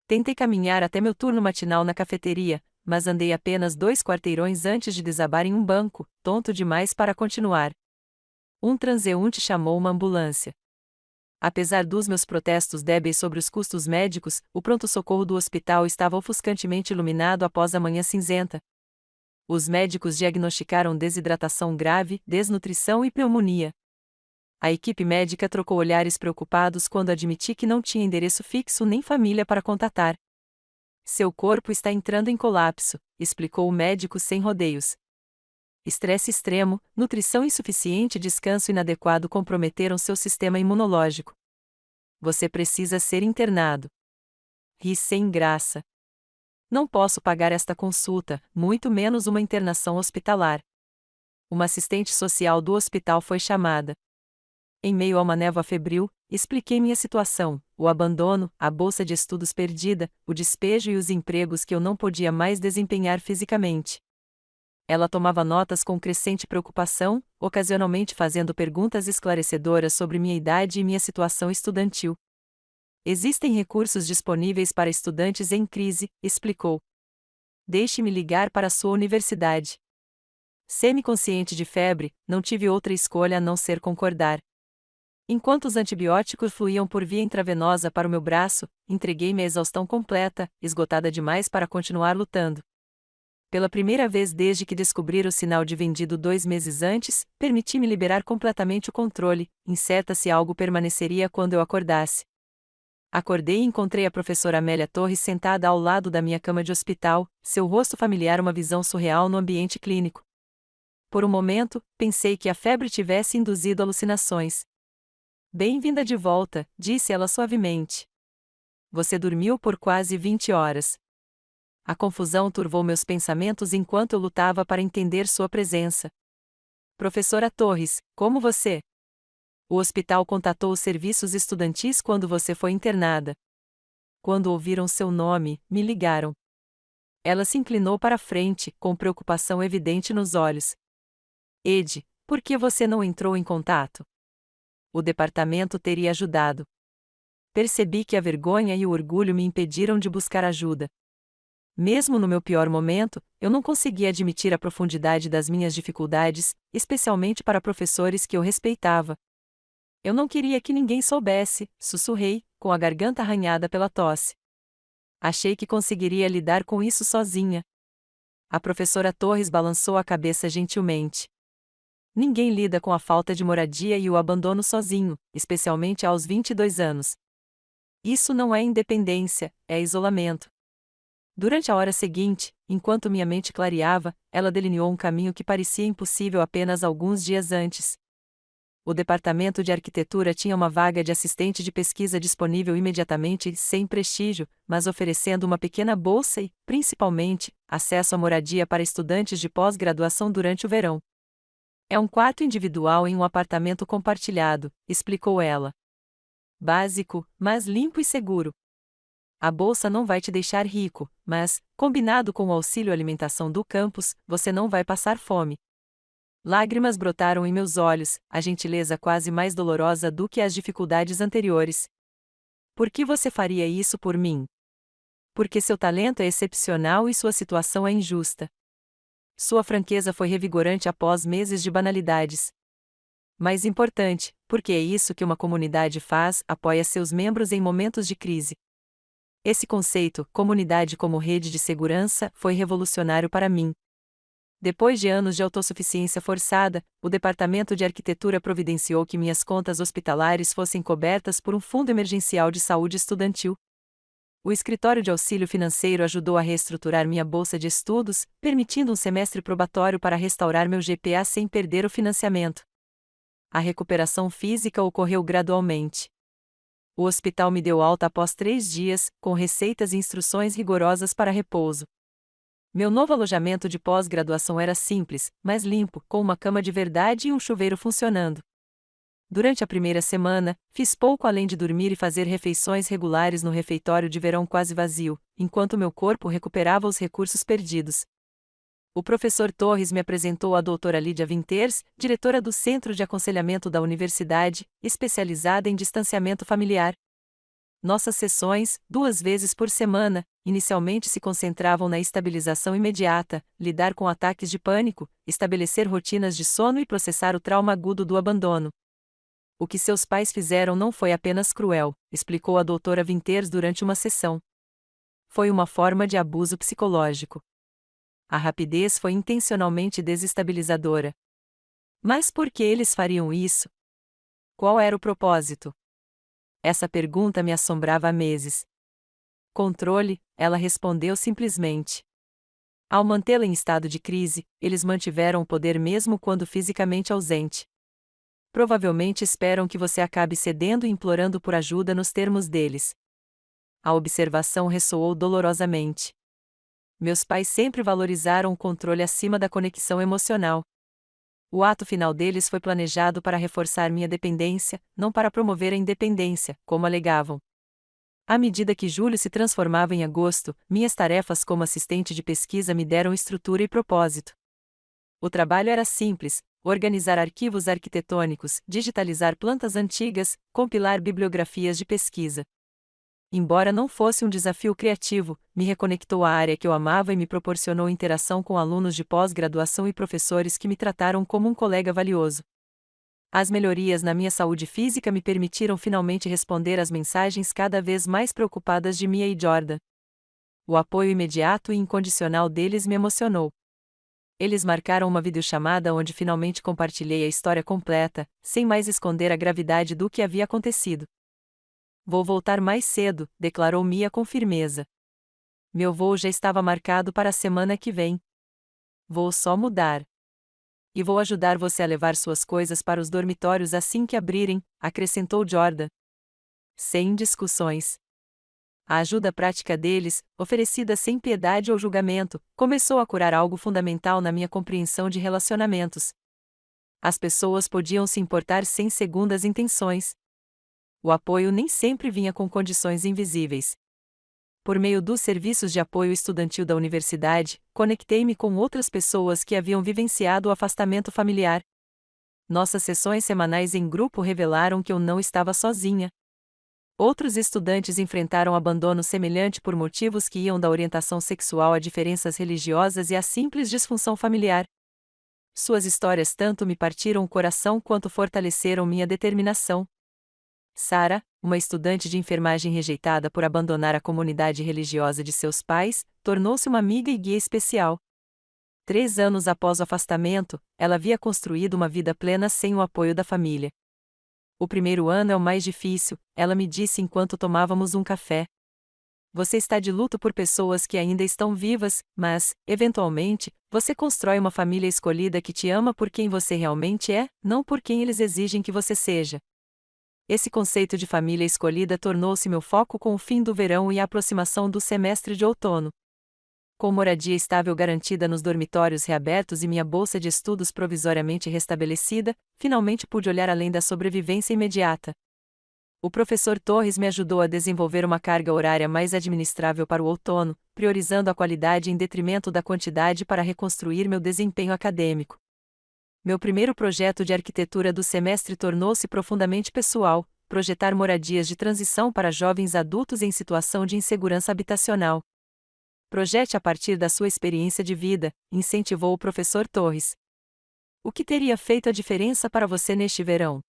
Tentei caminhar até meu turno matinal na cafeteria, mas andei apenas 2 quarteirões antes de desabar em um banco, tonto demais para continuar. Um transeunte chamou uma ambulância. Apesar dos meus protestos débeis sobre os custos médicos, o pronto-socorro do hospital estava ofuscantemente iluminado após a manhã cinzenta. Os médicos diagnosticaram desidratação grave, desnutrição e pneumonia. A equipe médica trocou olhares preocupados quando admiti que não tinha endereço fixo nem família para contatar. Seu corpo está entrando em colapso, explicou o médico sem rodeios. Estresse extremo, nutrição insuficiente e descanso inadequado comprometeram seu sistema imunológico. Você precisa ser internado. Ri sem graça. Não posso pagar esta consulta, muito menos uma internação hospitalar. Uma assistente social do hospital foi chamada. Em meio a uma névoa febril, expliquei minha situação, o abandono, a bolsa de estudos perdida, o despejo e os empregos que eu não podia mais desempenhar fisicamente. Ela tomava notas com crescente preocupação, ocasionalmente fazendo perguntas esclarecedoras sobre minha idade e minha situação estudantil. Existem recursos disponíveis para estudantes em crise, explicou. Deixe-me ligar para a sua universidade. Semi-consciente de febre, não tive outra escolha a não ser concordar. Enquanto os antibióticos fluíam por via intravenosa para o meu braço, entreguei-me à exaustão completa, esgotada demais para continuar lutando. Pela primeira vez desde que descobri o sinal de vendido 2 meses antes, permiti-me liberar completamente o controle, incerta se algo permaneceria quando eu acordasse. Acordei e encontrei a professora Amélia Torres sentada ao lado da minha cama de hospital, seu rosto familiar uma visão surreal no ambiente clínico. Por um momento, pensei que a febre tivesse induzido alucinações. Bem-vinda de volta, disse ela suavemente. Você dormiu por quase 20 horas. A confusão turvou meus pensamentos enquanto eu lutava para entender sua presença. Professora Torres, como você? O hospital contatou os serviços estudantis quando você foi internada. Quando ouviram seu nome, me ligaram. Ela se inclinou para a frente, com preocupação evidente nos olhos. Ed, por que você não entrou em contato? O departamento teria ajudado. Percebi que a vergonha e o orgulho me impediram de buscar ajuda. Mesmo no meu pior momento, eu não conseguia admitir a profundidade das minhas dificuldades, especialmente para professores que eu respeitava. Eu não queria que ninguém soubesse, sussurrei, com a garganta arranhada pela tosse. Achei que conseguiria lidar com isso sozinha. A professora Torres balançou a cabeça gentilmente. Ninguém lida com a falta de moradia e o abandono sozinho, especialmente aos 22 anos. Isso não é independência, é isolamento. Durante a hora seguinte, enquanto minha mente clareava, ela delineou um caminho que parecia impossível apenas alguns dias antes. O departamento de arquitetura tinha uma vaga de assistente de pesquisa disponível imediatamente, sem prestígio, mas oferecendo uma pequena bolsa e, principalmente, acesso à moradia para estudantes de pós-graduação durante o verão. É um quarto individual em um apartamento compartilhado, explicou ela. Básico, mas limpo e seguro. A bolsa não vai te deixar rico, mas, combinado com o auxílio alimentação do campus, você não vai passar fome. Lágrimas brotaram em meus olhos, a gentileza quase mais dolorosa do que as dificuldades anteriores. Por que você faria isso por mim? Porque seu talento é excepcional e sua situação é injusta. Sua franqueza foi revigorante após meses de banalidades. Mais importante, porque é isso que uma comunidade faz, apoia seus membros em momentos de crise. Esse conceito, comunidade como rede de segurança, foi revolucionário para mim. Depois de anos de autossuficiência forçada, o Departamento de Arquitetura providenciou que minhas contas hospitalares fossem cobertas por um fundo emergencial de saúde estudantil. O escritório de auxílio financeiro ajudou a reestruturar minha bolsa de estudos, permitindo um semestre probatório para restaurar meu GPA sem perder o financiamento. A recuperação física ocorreu gradualmente. O hospital me deu alta após 3 dias, com receitas e instruções rigorosas para repouso. Meu novo alojamento de pós-graduação era simples, mas limpo, com uma cama de verdade e um chuveiro funcionando. Durante a primeira semana, fiz pouco além de dormir e fazer refeições regulares no refeitório de verão quase vazio, enquanto meu corpo recuperava os recursos perdidos. O professor Torres me apresentou a doutora Lídia Winters, diretora do Centro de Aconselhamento da Universidade, especializada em distanciamento familiar. Nossas sessões, 2 vezes por semana, inicialmente se concentravam na estabilização imediata, lidar com ataques de pânico, estabelecer rotinas de sono e processar o trauma agudo do abandono. O que seus pais fizeram não foi apenas cruel, explicou a doutora Winters durante uma sessão. Foi uma forma de abuso psicológico. A rapidez foi intencionalmente desestabilizadora. Mas por que eles fariam isso? Qual era o propósito? Essa pergunta me assombrava há meses. Controle, ela respondeu simplesmente. Ao mantê-la em estado de crise, eles mantiveram o poder mesmo quando fisicamente ausente. Provavelmente esperam que você acabe cedendo e implorando por ajuda nos termos deles. A observação ressoou dolorosamente. Meus pais sempre valorizaram o controle acima da conexão emocional. O ato final deles foi planejado para reforçar minha dependência, não para promover a independência, como alegavam. À medida que julho se transformava em agosto, minhas tarefas como assistente de pesquisa me deram estrutura e propósito. O trabalho era simples: organizar arquivos arquitetônicos, digitalizar plantas antigas, compilar bibliografias de pesquisa. Embora não fosse um desafio criativo, me reconectou à área que eu amava e me proporcionou interação com alunos de pós-graduação e professores que me trataram como um colega valioso. As melhorias na minha saúde física me permitiram finalmente responder às mensagens cada vez mais preocupadas de Mia e Jordan. O apoio imediato e incondicional deles me emocionou. Eles marcaram uma videochamada onde finalmente compartilhei a história completa, sem mais esconder a gravidade do que havia acontecido. Vou voltar mais cedo, declarou Mia com firmeza. Meu voo já estava marcado para a semana que vem. Vou só mudar. E vou ajudar você a levar suas coisas para os dormitórios assim que abrirem, acrescentou Jordan. Sem discussões. A ajuda prática deles, oferecida sem piedade ou julgamento, começou a curar algo fundamental na minha compreensão de relacionamentos. As pessoas podiam se importar sem segundas intenções. O apoio nem sempre vinha com condições invisíveis. Por meio dos serviços de apoio estudantil da universidade, conectei-me com outras pessoas que haviam vivenciado o afastamento familiar. Nossas sessões semanais em grupo revelaram que eu não estava sozinha. Outros estudantes enfrentaram abandono semelhante por motivos que iam da orientação sexual a diferenças religiosas e a simples disfunção familiar. Suas histórias tanto me partiram o coração quanto fortaleceram minha determinação. Sara, uma estudante de enfermagem rejeitada por abandonar a comunidade religiosa de seus pais, tornou-se uma amiga e guia especial. 3 anos após o afastamento, ela havia construído uma vida plena sem o apoio da família. O primeiro ano é o mais difícil, ela me disse enquanto tomávamos um café. Você está de luto por pessoas que ainda estão vivas, mas, eventualmente, você constrói uma família escolhida que te ama por quem você realmente é, não por quem eles exigem que você seja. Esse conceito de família escolhida tornou-se meu foco com o fim do verão e a aproximação do semestre de outono. Com moradia estável garantida nos dormitórios reabertos e minha bolsa de estudos provisoriamente restabelecida, finalmente pude olhar além da sobrevivência imediata. O professor Torres me ajudou a desenvolver uma carga horária mais administrável para o outono, priorizando a qualidade em detrimento da quantidade para reconstruir meu desempenho acadêmico. Meu primeiro projeto de arquitetura do semestre tornou-se profundamente pessoal: projetar moradias de transição para jovens adultos em situação de insegurança habitacional. Projete a partir da sua experiência de vida, incentivou o professor Torres. O que teria feito a diferença para você neste verão?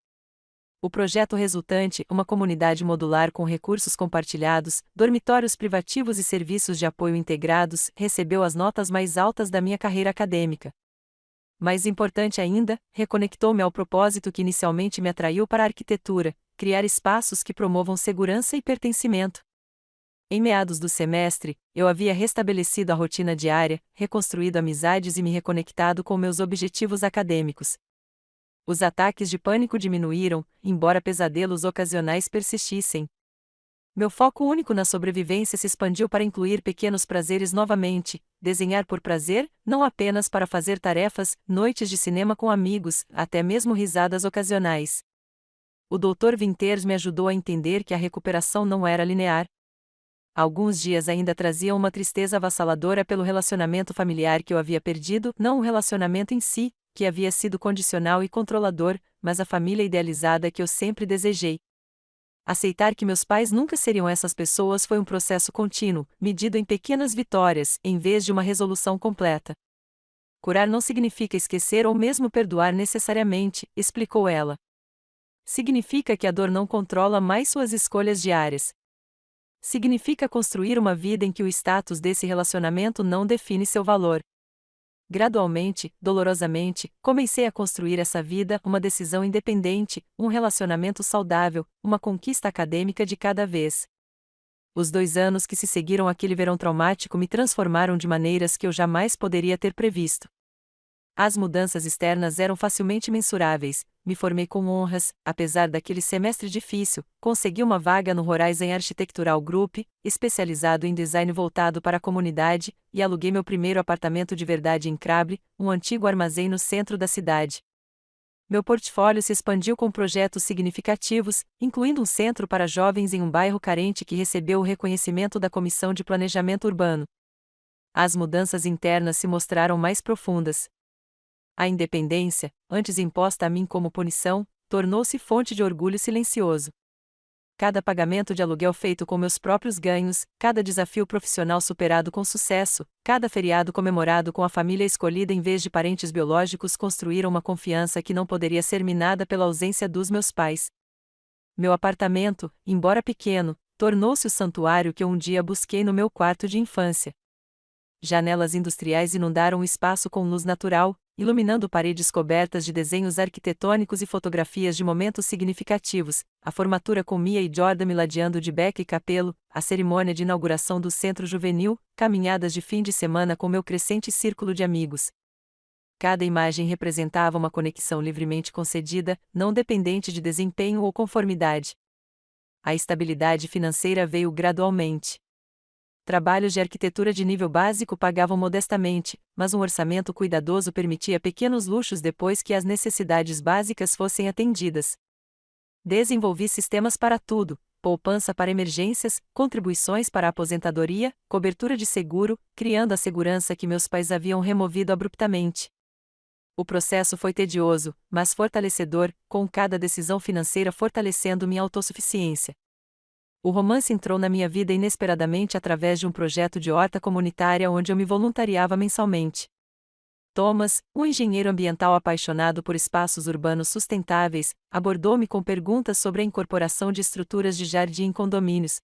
O projeto resultante, uma comunidade modular com recursos compartilhados, dormitórios privativos e serviços de apoio integrados, recebeu as notas mais altas da minha carreira acadêmica. Mais importante ainda, reconectou-me ao propósito que inicialmente me atraiu para a arquitetura: criar espaços que promovam segurança e pertencimento. Em meados do semestre, eu havia restabelecido a rotina diária, reconstruído amizades e me reconectado com meus objetivos acadêmicos. Os ataques de pânico diminuíram, embora pesadelos ocasionais persistissem. Meu foco único na sobrevivência se expandiu para incluir pequenos prazeres novamente: desenhar por prazer, não apenas para fazer tarefas, noites de cinema com amigos, até mesmo risadas ocasionais. O Dr. Winters me ajudou a entender que a recuperação não era linear. Alguns dias ainda traziam uma tristeza avassaladora pelo relacionamento familiar que eu havia perdido, não o relacionamento em si, que havia sido condicional e controlador, mas a família idealizada que eu sempre desejei. Aceitar que meus pais nunca seriam essas pessoas foi um processo contínuo, medido em pequenas vitórias, em vez de uma resolução completa. Curar não significa esquecer ou mesmo perdoar necessariamente, explicou ela. Significa que a dor não controla mais suas escolhas diárias. Significa construir uma vida em que o status desse relacionamento não define seu valor. Gradualmente, dolorosamente, comecei a construir essa vida, uma decisão independente, um relacionamento saudável, uma conquista acadêmica de cada vez. Os 2 anos que se seguiram àquele verão traumático me transformaram de maneiras que eu jamais poderia ter previsto. As mudanças externas eram facilmente mensuráveis: me formei com honras, apesar daquele semestre difícil, consegui uma vaga no Horizon Architectural Group, especializado em design voltado para a comunidade, e aluguei meu primeiro apartamento de verdade em Crable, um antigo armazém no centro da cidade. Meu portfólio se expandiu com projetos significativos, incluindo um centro para jovens em um bairro carente que recebeu o reconhecimento da Comissão de Planejamento Urbano. As mudanças internas se mostraram mais profundas. A independência, antes imposta a mim como punição, tornou-se fonte de orgulho silencioso. Cada pagamento de aluguel feito com meus próprios ganhos, cada desafio profissional superado com sucesso, cada feriado comemorado com a família escolhida em vez de parentes biológicos construíram uma confiança que não poderia ser minada pela ausência dos meus pais. Meu apartamento, embora pequeno, tornou-se o santuário que eu um dia busquei no meu quarto de infância. Janelas industriais inundaram o espaço com luz natural, iluminando paredes cobertas de desenhos arquitetônicos e fotografias de momentos significativos: a formatura com Mia e Jordan me ladeando de beca e capelo, a cerimônia de inauguração do centro juvenil, caminhadas de fim de semana com meu crescente círculo de amigos. Cada imagem representava uma conexão livremente concedida, não dependente de desempenho ou conformidade. A estabilidade financeira veio gradualmente. Trabalhos de arquitetura de nível básico pagavam modestamente, mas um orçamento cuidadoso permitia pequenos luxos depois que as necessidades básicas fossem atendidas. Desenvolvi sistemas para tudo: poupança para emergências, contribuições para a aposentadoria, cobertura de seguro, criando a segurança que meus pais haviam removido abruptamente. O processo foi tedioso, mas fortalecedor, com cada decisão financeira fortalecendo minha autossuficiência. O romance entrou na minha vida inesperadamente através de um projeto de horta comunitária onde eu me voluntariava mensalmente. Thomas, um engenheiro ambiental apaixonado por espaços urbanos sustentáveis, abordou-me com perguntas sobre a incorporação de estruturas de jardim em condomínios.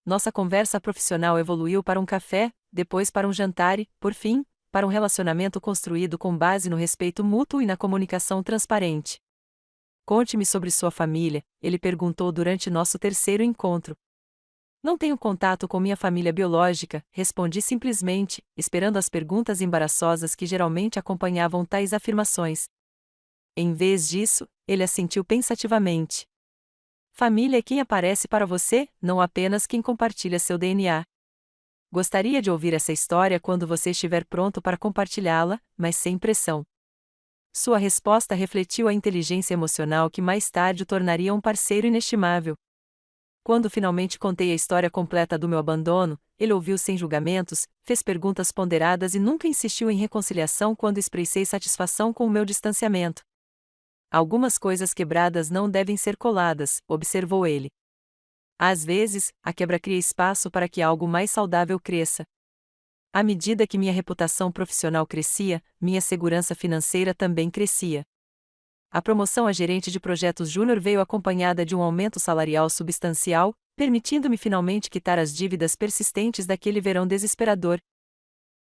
Nossa conversa profissional evoluiu para um café, depois para um jantar e, por fim, para um relacionamento construído com base no respeito mútuo e na comunicação transparente. Conte-me sobre sua família, ele perguntou durante nosso terceiro encontro. Não tenho contato com minha família biológica, respondi simplesmente, esperando as perguntas embaraçosas que geralmente acompanhavam tais afirmações. Em vez disso, ele assentiu pensativamente. Família é quem aparece para você, não apenas quem compartilha seu DNA. Gostaria de ouvir essa história quando você estiver pronto para compartilhá-la, mas sem pressão. Sua resposta refletiu a inteligência emocional que mais tarde o tornaria um parceiro inestimável. Quando finalmente contei a história completa do meu abandono, ele ouviu sem julgamentos, fez perguntas ponderadas e nunca insistiu em reconciliação quando expressei satisfação com o meu distanciamento. Algumas coisas quebradas não devem ser coladas, observou ele. Às vezes, a quebra cria espaço para que algo mais saudável cresça. À medida que minha reputação profissional crescia, minha segurança financeira também crescia. A promoção a gerente de projetos júnior veio acompanhada de um aumento salarial substancial, permitindo-me finalmente quitar as dívidas persistentes daquele verão desesperador.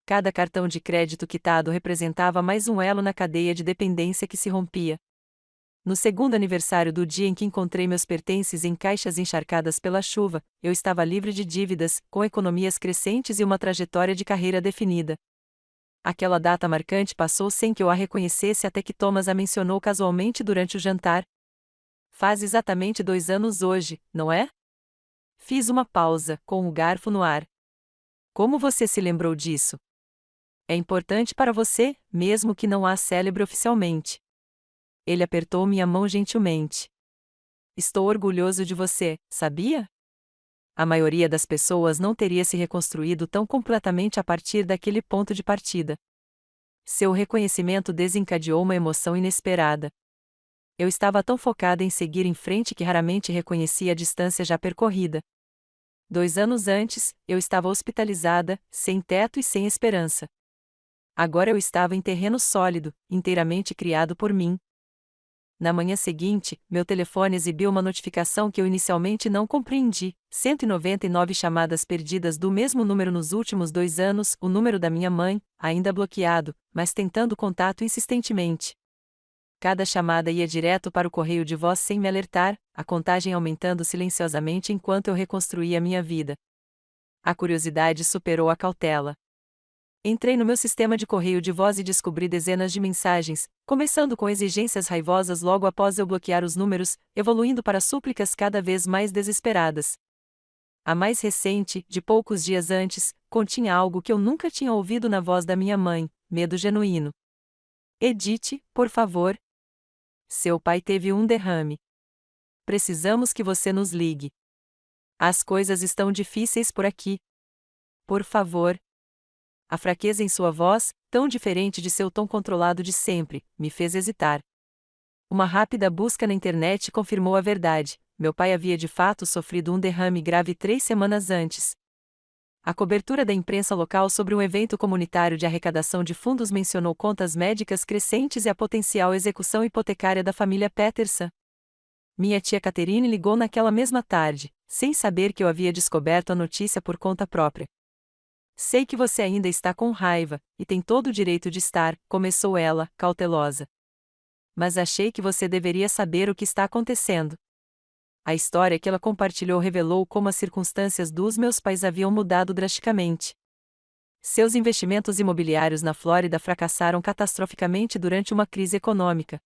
Cada cartão de crédito quitado representava mais um elo na cadeia de dependência que se rompia. No segundo aniversário do dia em que encontrei meus pertences em caixas encharcadas pela chuva, eu estava livre de dívidas, com economias crescentes e uma trajetória de carreira definida. Aquela data marcante passou sem que eu a reconhecesse até que Thomas a mencionou casualmente durante o jantar. Faz exatamente 2 anos hoje, não é? Fiz uma pausa, com o garfo no ar. Como você se lembrou disso? É importante para você, mesmo que não a celebre oficialmente. Ele apertou minha mão gentilmente. Estou orgulhoso de você, sabia? A maioria das pessoas não teria se reconstruído tão completamente a partir daquele ponto de partida. Seu reconhecimento desencadeou uma emoção inesperada. Eu estava tão focada em seguir em frente que raramente reconhecia a distância já percorrida. 2 anos antes, eu estava hospitalizada, sem teto e sem esperança. Agora eu estava em terreno sólido, inteiramente criado por mim. Na manhã seguinte, meu telefone exibiu uma notificação que eu inicialmente não compreendi: 199 chamadas perdidas do mesmo número nos últimos 2 anos, o número da minha mãe, ainda bloqueado, mas tentando contato insistentemente. Cada chamada ia direto para o correio de voz sem me alertar, a contagem aumentando silenciosamente enquanto eu reconstruía minha vida. A curiosidade superou a cautela. Entrei no meu sistema de correio de voz e descobri dezenas de mensagens, começando com exigências raivosas logo após eu bloquear os números, evoluindo para súplicas cada vez mais desesperadas. A mais recente, de poucos dias antes, continha algo que eu nunca tinha ouvido na voz da minha mãe: medo genuíno. Edith, por favor. Seu pai teve um derrame. Precisamos que você nos ligue. As coisas estão difíceis por aqui. Por favor. A fraqueza em sua voz, tão diferente de seu tom controlado de sempre, me fez hesitar. Uma rápida busca na internet confirmou a verdade: meu pai havia de fato sofrido um derrame grave 3 semanas antes. A cobertura da imprensa local sobre um evento comunitário de arrecadação de fundos mencionou contas médicas crescentes e a potencial execução hipotecária da família Peterson. Minha tia Catherine ligou naquela mesma tarde, sem saber que eu havia descoberto a notícia por conta própria. Sei que você ainda está com raiva, e tem todo o direito de estar, começou ela, cautelosa. Mas achei que você deveria saber o que está acontecendo. A história que ela compartilhou revelou como as circunstâncias dos meus pais haviam mudado drasticamente. Seus investimentos imobiliários na Flórida fracassaram catastroficamente durante uma crise econômica.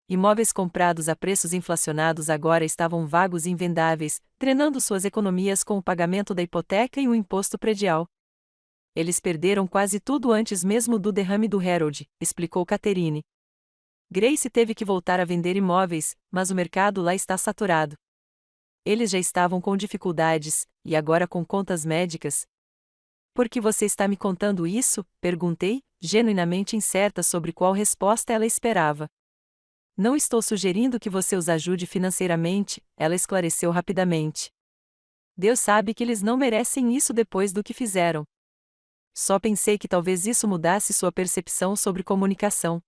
Imóveis comprados a preços inflacionados agora estavam vagos e invendáveis, drenando suas economias com o pagamento da hipoteca e o imposto predial. Eles perderam quase tudo antes mesmo do derrame do Harold, explicou Catherine. Grace teve que voltar a vender imóveis, mas o mercado lá está saturado. Eles já estavam com dificuldades, e agora com contas médicas. Por que você está me contando isso? Perguntei, genuinamente incerta sobre qual resposta ela esperava. Não estou sugerindo que você os ajude financeiramente, ela esclareceu rapidamente. Deus sabe que eles não merecem isso depois do que fizeram. Só pensei que talvez isso mudasse sua percepção sobre comunicação.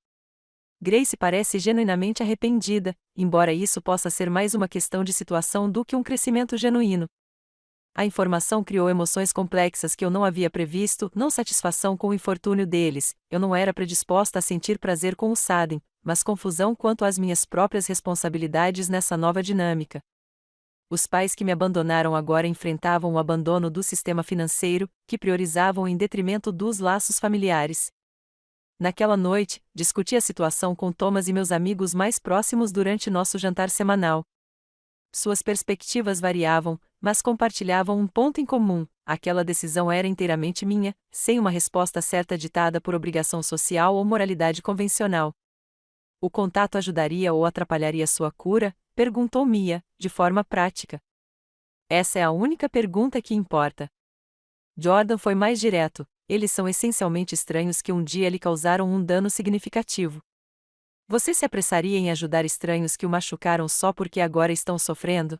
Grace parece genuinamente arrependida, embora isso possa ser mais uma questão de situação do que um crescimento genuíno. A informação criou emoções complexas que eu não havia previsto, não satisfação com o infortúnio deles, eu não era predisposta a sentir prazer com o Sadem, mas confusão quanto às minhas próprias responsabilidades nessa nova dinâmica. Os pais que me abandonaram agora enfrentavam o abandono do sistema financeiro, que priorizavam em detrimento dos laços familiares. Naquela noite, discuti a situação com Thomas e meus amigos mais próximos durante nosso jantar semanal. Suas perspectivas variavam, mas compartilhavam um ponto em comum: aquela decisão era inteiramente minha, sem uma resposta certa ditada por obrigação social ou moralidade convencional. O contato ajudaria ou atrapalharia sua cura? Perguntou Mia, de forma prática. Essa é a única pergunta que importa. Jordan foi mais direto: eles são essencialmente estranhos que um dia lhe causaram um dano significativo. Você se apressaria em ajudar estranhos que o machucaram só porque agora estão sofrendo?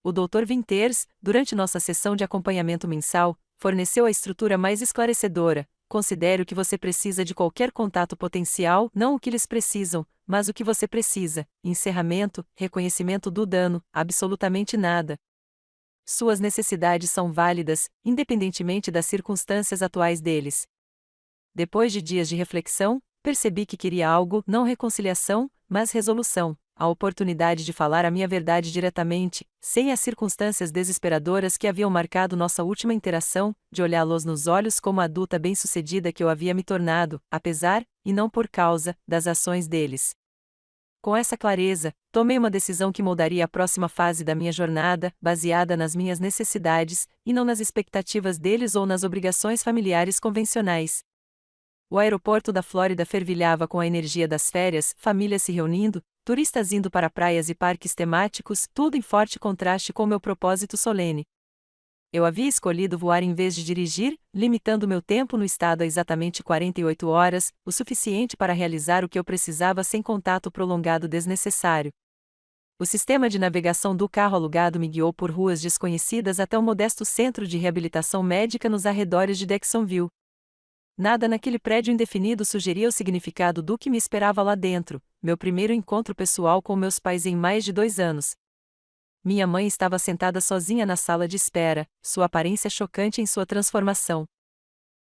O Dr. Winters, durante nossa sessão de acompanhamento mensal, forneceu a estrutura mais esclarecedora. Considero que você precisa de qualquer contato potencial, não o que eles precisam, mas o que você precisa: encerramento, reconhecimento do dano, absolutamente nada. Suas necessidades são válidas, independentemente das circunstâncias atuais deles. Depois de dias de reflexão, percebi que queria algo, não reconciliação, mas resolução, a oportunidade de falar a minha verdade diretamente, sem as circunstâncias desesperadoras que haviam marcado nossa última interação, de olhá-los nos olhos como a adulta bem-sucedida que eu havia me tornado, apesar, e não por causa, das ações deles. Com essa clareza, tomei uma decisão que moldaria a próxima fase da minha jornada, baseada nas minhas necessidades, e não nas expectativas deles ou nas obrigações familiares convencionais. O aeroporto da Flórida fervilhava com a energia das férias, famílias se reunindo, turistas indo para praias e parques temáticos, tudo em forte contraste com meu propósito solene. Eu havia escolhido voar em vez de dirigir, limitando meu tempo no estado a exatamente 48 horas, o suficiente para realizar o que eu precisava sem contato prolongado desnecessário. O sistema de navegação do carro alugado me guiou por ruas desconhecidas até o modesto centro de reabilitação médica nos arredores de Jacksonville. Nada naquele prédio indefinido sugeria o significado do que me esperava lá dentro, meu primeiro encontro pessoal com meus pais em mais de 2 anos. Minha mãe estava sentada sozinha na sala de espera, sua aparência chocante em sua transformação.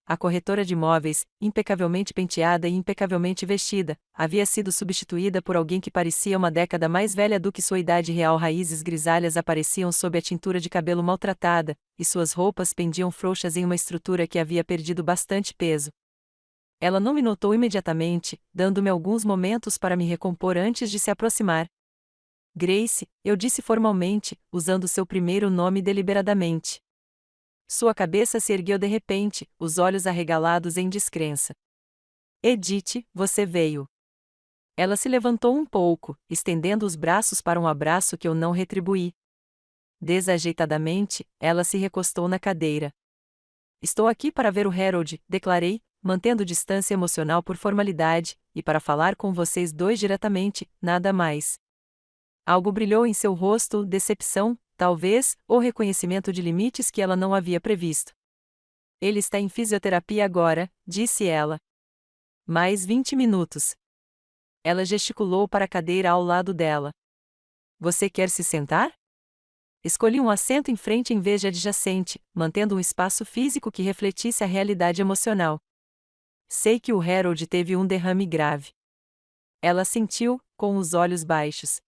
A corretora de imóveis, impecavelmente penteada e impecavelmente vestida, havia sido substituída por alguém que parecia uma década mais velha do que sua idade real. Raízes grisalhas apareciam sob a tintura de cabelo maltratada, e suas roupas pendiam frouxas em uma estrutura que havia perdido bastante peso. Ela não me notou imediatamente, dando-me alguns momentos para me recompor antes de se aproximar. Grace, eu disse formalmente, usando seu primeiro nome deliberadamente. Sua cabeça se ergueu de repente, os olhos arregalados em descrença. Edith, você veio. Ela se levantou um pouco, estendendo os braços para um abraço que eu não retribuí. Desajeitadamente, ela se recostou na cadeira. Estou aqui para ver o Harold, declarei, mantendo distância emocional por formalidade, e para falar com vocês dois diretamente, nada mais. Algo brilhou em seu rosto, decepção, talvez, ou reconhecimento de limites que ela não havia previsto. Ele está em fisioterapia agora, disse ela. Mais 20 minutos. Ela gesticulou para a cadeira ao lado dela. Você quer se sentar? Escolhi um assento em frente em vez de adjacente, mantendo um espaço físico que refletisse a realidade emocional. Sei que o Harold teve um derrame grave. Ela sentiu, com os olhos baixos.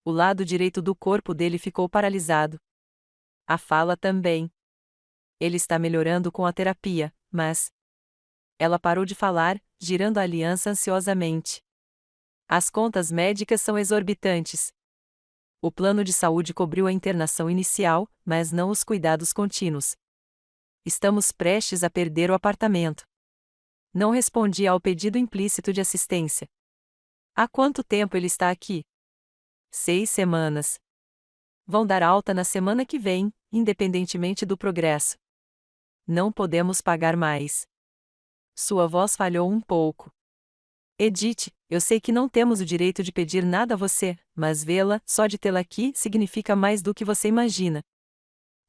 O lado direito do corpo dele ficou paralisado. A fala também. Ele está melhorando com a terapia, mas... Ela parou de falar, girando a aliança ansiosamente. As contas médicas são exorbitantes. O plano de saúde cobriu a internação inicial, mas não os cuidados contínuos. Estamos prestes a perder o apartamento. Não respondi ao pedido implícito de assistência. Há quanto tempo ele está aqui? 6 semanas. Vão dar alta na semana que vem, independentemente do progresso. Não podemos pagar mais. Sua voz falhou um pouco. Edith, eu sei que não temos o direito de pedir nada a você, mas vê-la, só de tê-la aqui, significa mais do que você imagina.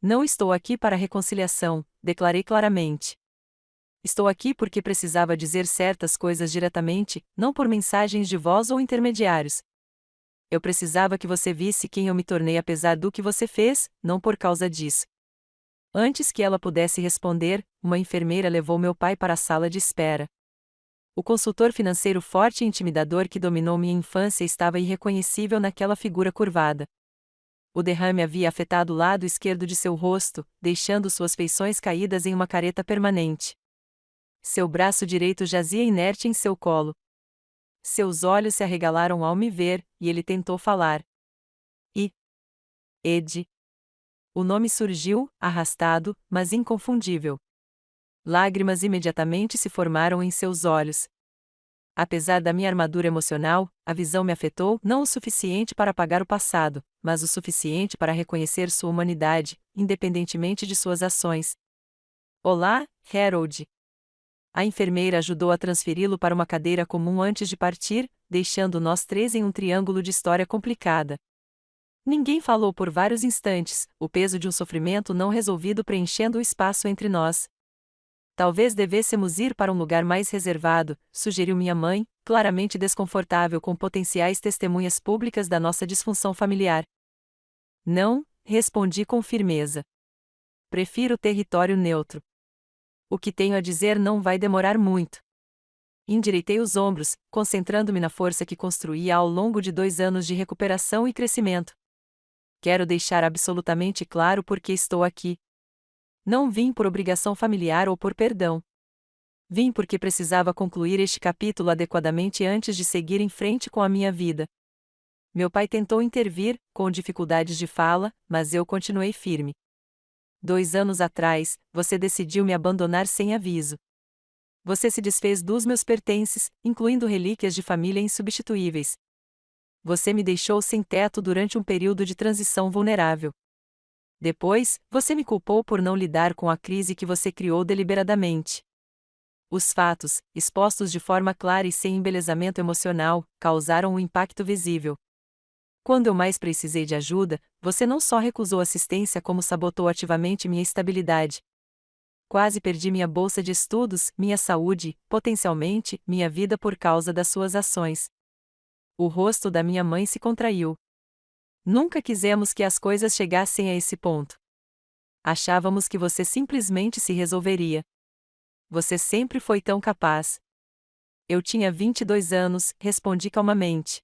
Não estou aqui para reconciliação, declarei claramente. Estou aqui porque precisava dizer certas coisas diretamente, não por mensagens de voz ou intermediários. Eu precisava que você visse quem eu me tornei apesar do que você fez, não por causa disso. Antes que ela pudesse responder, uma enfermeira levou meu pai para a sala de espera. O consultor financeiro forte e intimidador que dominou minha infância estava irreconhecível naquela figura curvada. O derrame havia afetado o lado esquerdo de seu rosto, deixando suas feições caídas em uma careta permanente. Seu braço direito jazia inerte em seu colo. Seus olhos se arregalaram ao me ver, e ele tentou falar. Ed. O nome surgiu, arrastado, mas inconfundível. Lágrimas imediatamente se formaram em seus olhos. Apesar da minha armadura emocional, a visão me afetou não o suficiente para apagar o passado, mas o suficiente para reconhecer sua humanidade, independentemente de suas ações. Olá, Harold. A enfermeira ajudou a transferi-lo para uma cadeira comum antes de partir, deixando nós três em um triângulo de história complicada. Ninguém falou por vários instantes, o peso de um sofrimento não resolvido preenchendo o espaço entre nós. Talvez devêssemos ir para um lugar mais reservado, sugeriu minha mãe, claramente desconfortável com potenciais testemunhas públicas da nossa disfunção familiar. Não, respondi com firmeza. Prefiro território neutro. O que tenho a dizer não vai demorar muito. Endireitei os ombros, concentrando-me na força que construía ao longo de 2 anos de recuperação e crescimento. Quero deixar absolutamente claro por que estou aqui. Não vim por obrigação familiar ou por perdão. Vim porque precisava concluir este capítulo adequadamente antes de seguir em frente com a minha vida. Meu pai tentou intervir, com dificuldades de fala, mas eu continuei firme. 2 anos atrás, você decidiu me abandonar sem aviso. Você se desfez dos meus pertences, incluindo relíquias de família insubstituíveis. Você me deixou sem teto durante um período de transição vulnerável. Depois, você me culpou por não lidar com a crise que você criou deliberadamente. Os fatos, expostos de forma clara e sem embelezamento emocional, causaram um impacto visível. Quando eu mais precisei de ajuda, você não só recusou assistência como sabotou ativamente minha estabilidade. Quase perdi minha bolsa de estudos, minha saúde, potencialmente, minha vida por causa das suas ações. O rosto da minha mãe se contraiu. Nunca quisemos que as coisas chegassem a esse ponto. Achávamos que você simplesmente se resolveria. Você sempre foi tão capaz. Eu tinha 22 anos, respondi calmamente.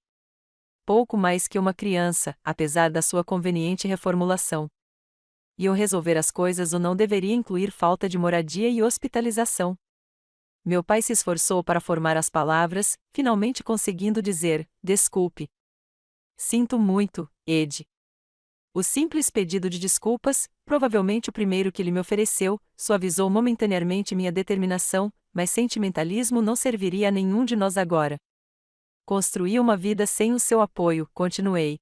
Pouco mais que uma criança, apesar da sua conveniente reformulação. E eu resolver as coisas ou não deveria incluir falta de moradia e hospitalização. Meu pai se esforçou para formar as palavras, finalmente conseguindo dizer: desculpe. Sinto muito, Ed. O simples pedido de desculpas, provavelmente o primeiro que ele me ofereceu, suavizou momentaneamente minha determinação, mas sentimentalismo não serviria a nenhum de nós agora. Construí uma vida sem o seu apoio, continuei.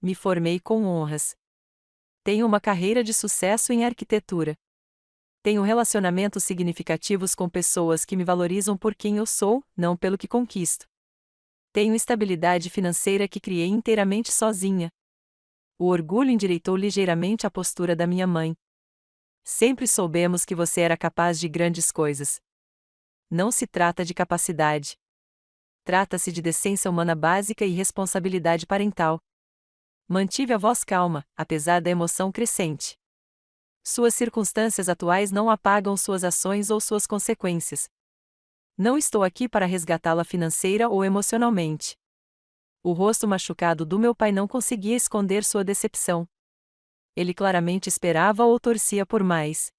Me formei com honras. Tenho uma carreira de sucesso em arquitetura. Tenho relacionamentos significativos com pessoas que me valorizam por quem eu sou, não pelo que conquisto. Tenho estabilidade financeira que criei inteiramente sozinha. O orgulho endireitou ligeiramente a postura da minha mãe. Sempre soubemos que você era capaz de grandes coisas. Não se trata de capacidade. Trata-se de decência humana básica e responsabilidade parental. Mantive a voz calma, apesar da emoção crescente. Suas circunstâncias atuais não apagam suas ações ou suas consequências. Não estou aqui para resgatá-la financeira ou emocionalmente. O rosto machucado do meu pai não conseguia esconder sua decepção. Ele claramente esperava ou torcia por mais.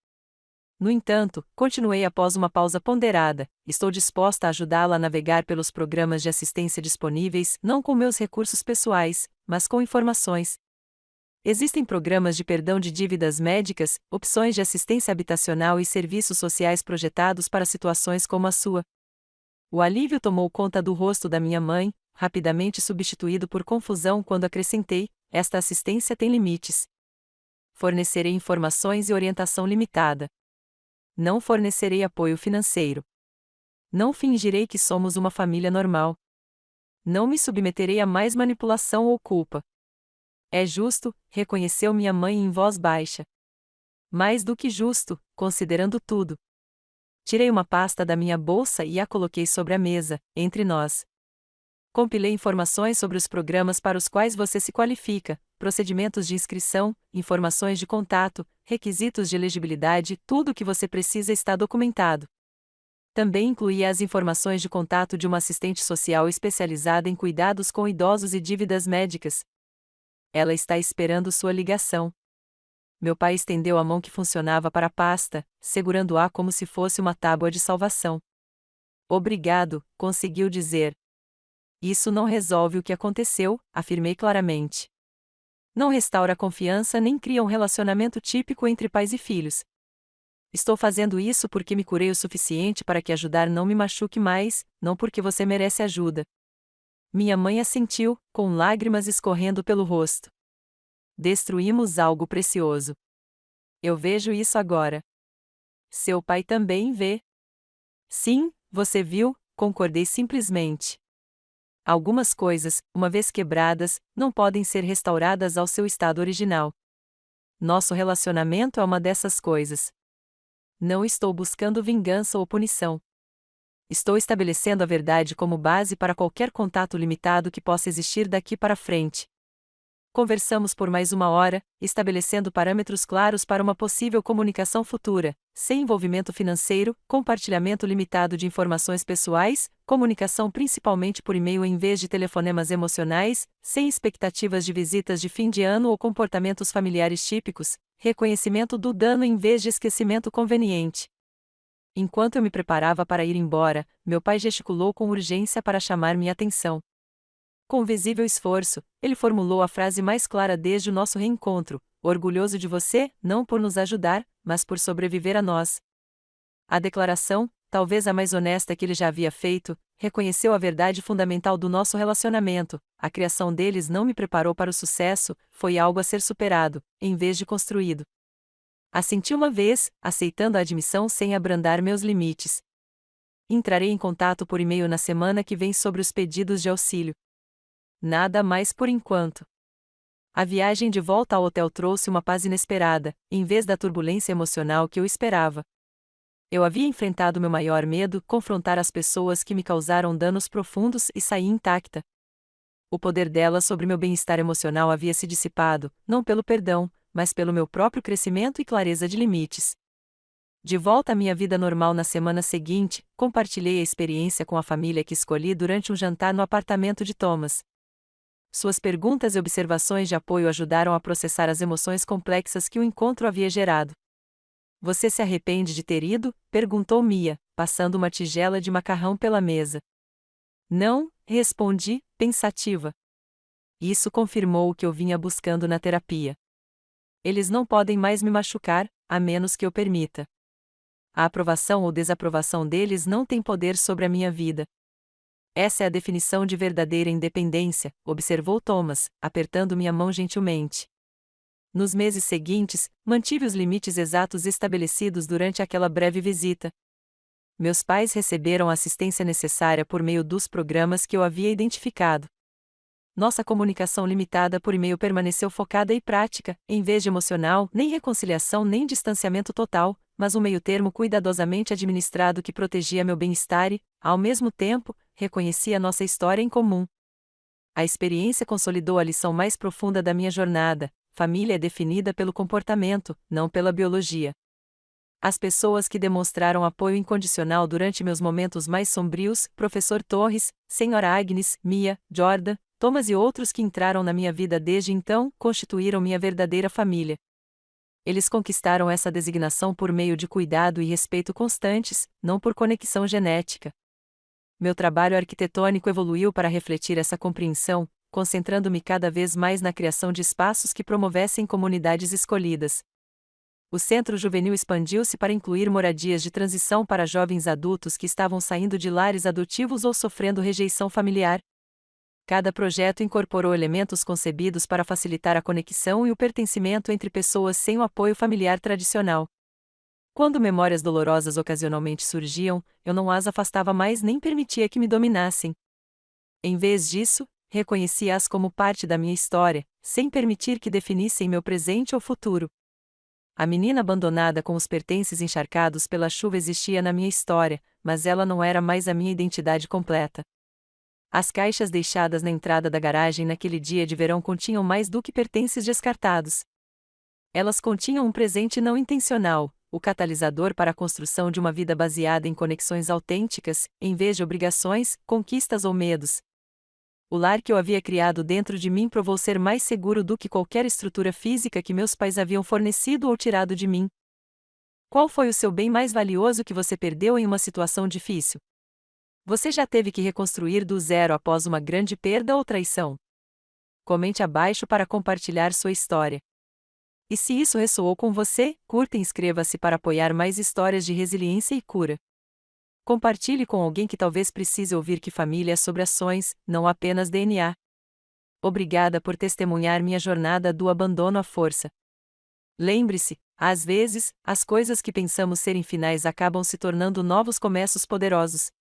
No entanto, continuei após uma pausa ponderada: estou disposta a ajudá-la a navegar pelos programas de assistência disponíveis, não com meus recursos pessoais, mas com informações. Existem programas de perdão de dívidas médicas, opções de assistência habitacional e serviços sociais projetados para situações como a sua. O alívio tomou conta do rosto da minha mãe, rapidamente substituído por confusão quando acrescentei: esta assistência tem limites. Fornecerei informações e orientação limitada. Não fornecerei apoio financeiro. Não fingirei que somos uma família normal. Não me submeterei a mais manipulação ou culpa. É justo, reconheceu minha mãe em voz baixa. Mais do que justo, considerando tudo. Tirei uma pasta da minha bolsa e a coloquei sobre a mesa, entre nós. Compilei informações sobre os programas para os quais você se qualifica, procedimentos de inscrição, informações de contato, requisitos de elegibilidade, tudo o que você precisa está documentado. Também incluí as informações de contato de uma assistente social especializada em cuidados com idosos e dívidas médicas. Ela está esperando sua ligação. Meu pai estendeu a mão que funcionava para a pasta, segurando-a como se fosse uma tábua de salvação. Obrigado, conseguiu dizer. Isso não resolve o que aconteceu, afirmei claramente. Não restaura a confiança nem cria um relacionamento típico entre pais e filhos. Estou fazendo isso porque me curei o suficiente para que ajudar não me machuque mais, não porque você merece ajuda. Minha mãe assentiu, com lágrimas escorrendo pelo rosto. Destruímos algo precioso. Eu vejo isso agora. Seu pai também vê. Sim, você viu, concordei simplesmente. Algumas coisas, uma vez quebradas, não podem ser restauradas ao seu estado original. Nosso relacionamento é uma dessas coisas. Não estou buscando vingança ou punição. Estou estabelecendo a verdade como base para qualquer contato limitado que possa existir daqui para frente. Conversamos por mais 1 hora, estabelecendo parâmetros claros para uma possível comunicação futura, sem envolvimento financeiro, compartilhamento limitado de informações pessoais, comunicação principalmente por e-mail em vez de telefonemas emocionais, sem expectativas de visitas de fim de ano ou comportamentos familiares típicos, reconhecimento do dano em vez de esquecimento conveniente. Enquanto eu me preparava para ir embora, meu pai gesticulou com urgência para chamar minha atenção. Com visível esforço, ele formulou a frase mais clara desde o nosso reencontro: orgulhoso de você, não por nos ajudar, mas por sobreviver a nós. A declaração, talvez a mais honesta que ele já havia feito, reconheceu a verdade fundamental do nosso relacionamento: a criação deles não me preparou para o sucesso, foi algo a ser superado, em vez de construído. Assenti uma vez, aceitando a admissão sem abrandar meus limites. Entrarei em contato por e-mail na semana que vem sobre os pedidos de auxílio. Nada mais por enquanto. A viagem de volta ao hotel trouxe uma paz inesperada, em vez da turbulência emocional que eu esperava. Eu havia enfrentado meu maior medo, confrontar as pessoas que me causaram danos profundos e saí intacta. O poder delas sobre meu bem-estar emocional havia se dissipado, não pelo perdão, mas pelo meu próprio crescimento e clareza de limites. De volta à minha vida normal na semana seguinte, compartilhei a experiência com a família que escolhi durante um jantar no apartamento de Thomas. Suas perguntas e observações de apoio ajudaram a processar as emoções complexas que o encontro havia gerado. Você se arrepende de ter ido? Perguntou Mia, passando uma tigela de macarrão pela mesa. Não, respondi, pensativa. Isso confirmou o que eu vinha buscando na terapia. Eles não podem mais me machucar, a menos que eu permita. A aprovação ou desaprovação deles não tem poder sobre a minha vida. Essa é a definição de verdadeira independência, observou Thomas, apertando minha mão gentilmente. Nos meses seguintes, mantive os limites exatos estabelecidos durante aquela breve visita. Meus pais receberam a assistência necessária por meio dos programas que eu havia identificado. Nossa comunicação limitada por e-mail permaneceu focada e prática, em vez de emocional, nem reconciliação nem distanciamento total, mas um meio-termo cuidadosamente administrado que protegia meu bem-estar e, ao mesmo tempo, reconhecia nossa história em comum. A experiência consolidou a lição mais profunda da minha jornada: família é definida pelo comportamento, não pela biologia. As pessoas que demonstraram apoio incondicional durante meus momentos mais sombrios, Professor Torres, Sra. Agnes, Mia, Jordan, Thomas e outros que entraram na minha vida desde então, constituíram minha verdadeira família. Eles conquistaram essa designação por meio de cuidado e respeito constantes, não por conexão genética. Meu trabalho arquitetônico evoluiu para refletir essa compreensão, concentrando-me cada vez mais na criação de espaços que promovessem comunidades escolhidas. O Centro Juvenil expandiu-se para incluir moradias de transição para jovens adultos que estavam saindo de lares adotivos ou sofrendo rejeição familiar. Cada projeto incorporou elementos concebidos para facilitar a conexão e o pertencimento entre pessoas sem o apoio familiar tradicional. Quando memórias dolorosas ocasionalmente surgiam, eu não as afastava mais nem permitia que me dominassem. Em vez disso, reconhecia-as como parte da minha história, sem permitir que definissem meu presente ou futuro. A menina abandonada com os pertences encharcados pela chuva existia na minha história, mas ela não era mais a minha identidade completa. As caixas deixadas na entrada da garagem naquele dia de verão continham mais do que pertences descartados. Elas continham um presente não intencional, o catalisador para a construção de uma vida baseada em conexões autênticas, em vez de obrigações, conquistas ou medos. O lar que eu havia criado dentro de mim provou ser mais seguro do que qualquer estrutura física que meus pais haviam fornecido ou tirado de mim. Qual foi o seu bem mais valioso que você perdeu em uma situação difícil? Você já teve que reconstruir do zero após uma grande perda ou traição? Comente abaixo para compartilhar sua história. E se isso ressoou com você, curta e inscreva-se para apoiar mais histórias de resiliência e cura. Compartilhe com alguém que talvez precise ouvir que família é sobre ações, não apenas DNA. Obrigada por testemunhar minha jornada do abandono à força. Lembre-se, às vezes, as coisas que pensamos serem finais acabam se tornando novos começos poderosos.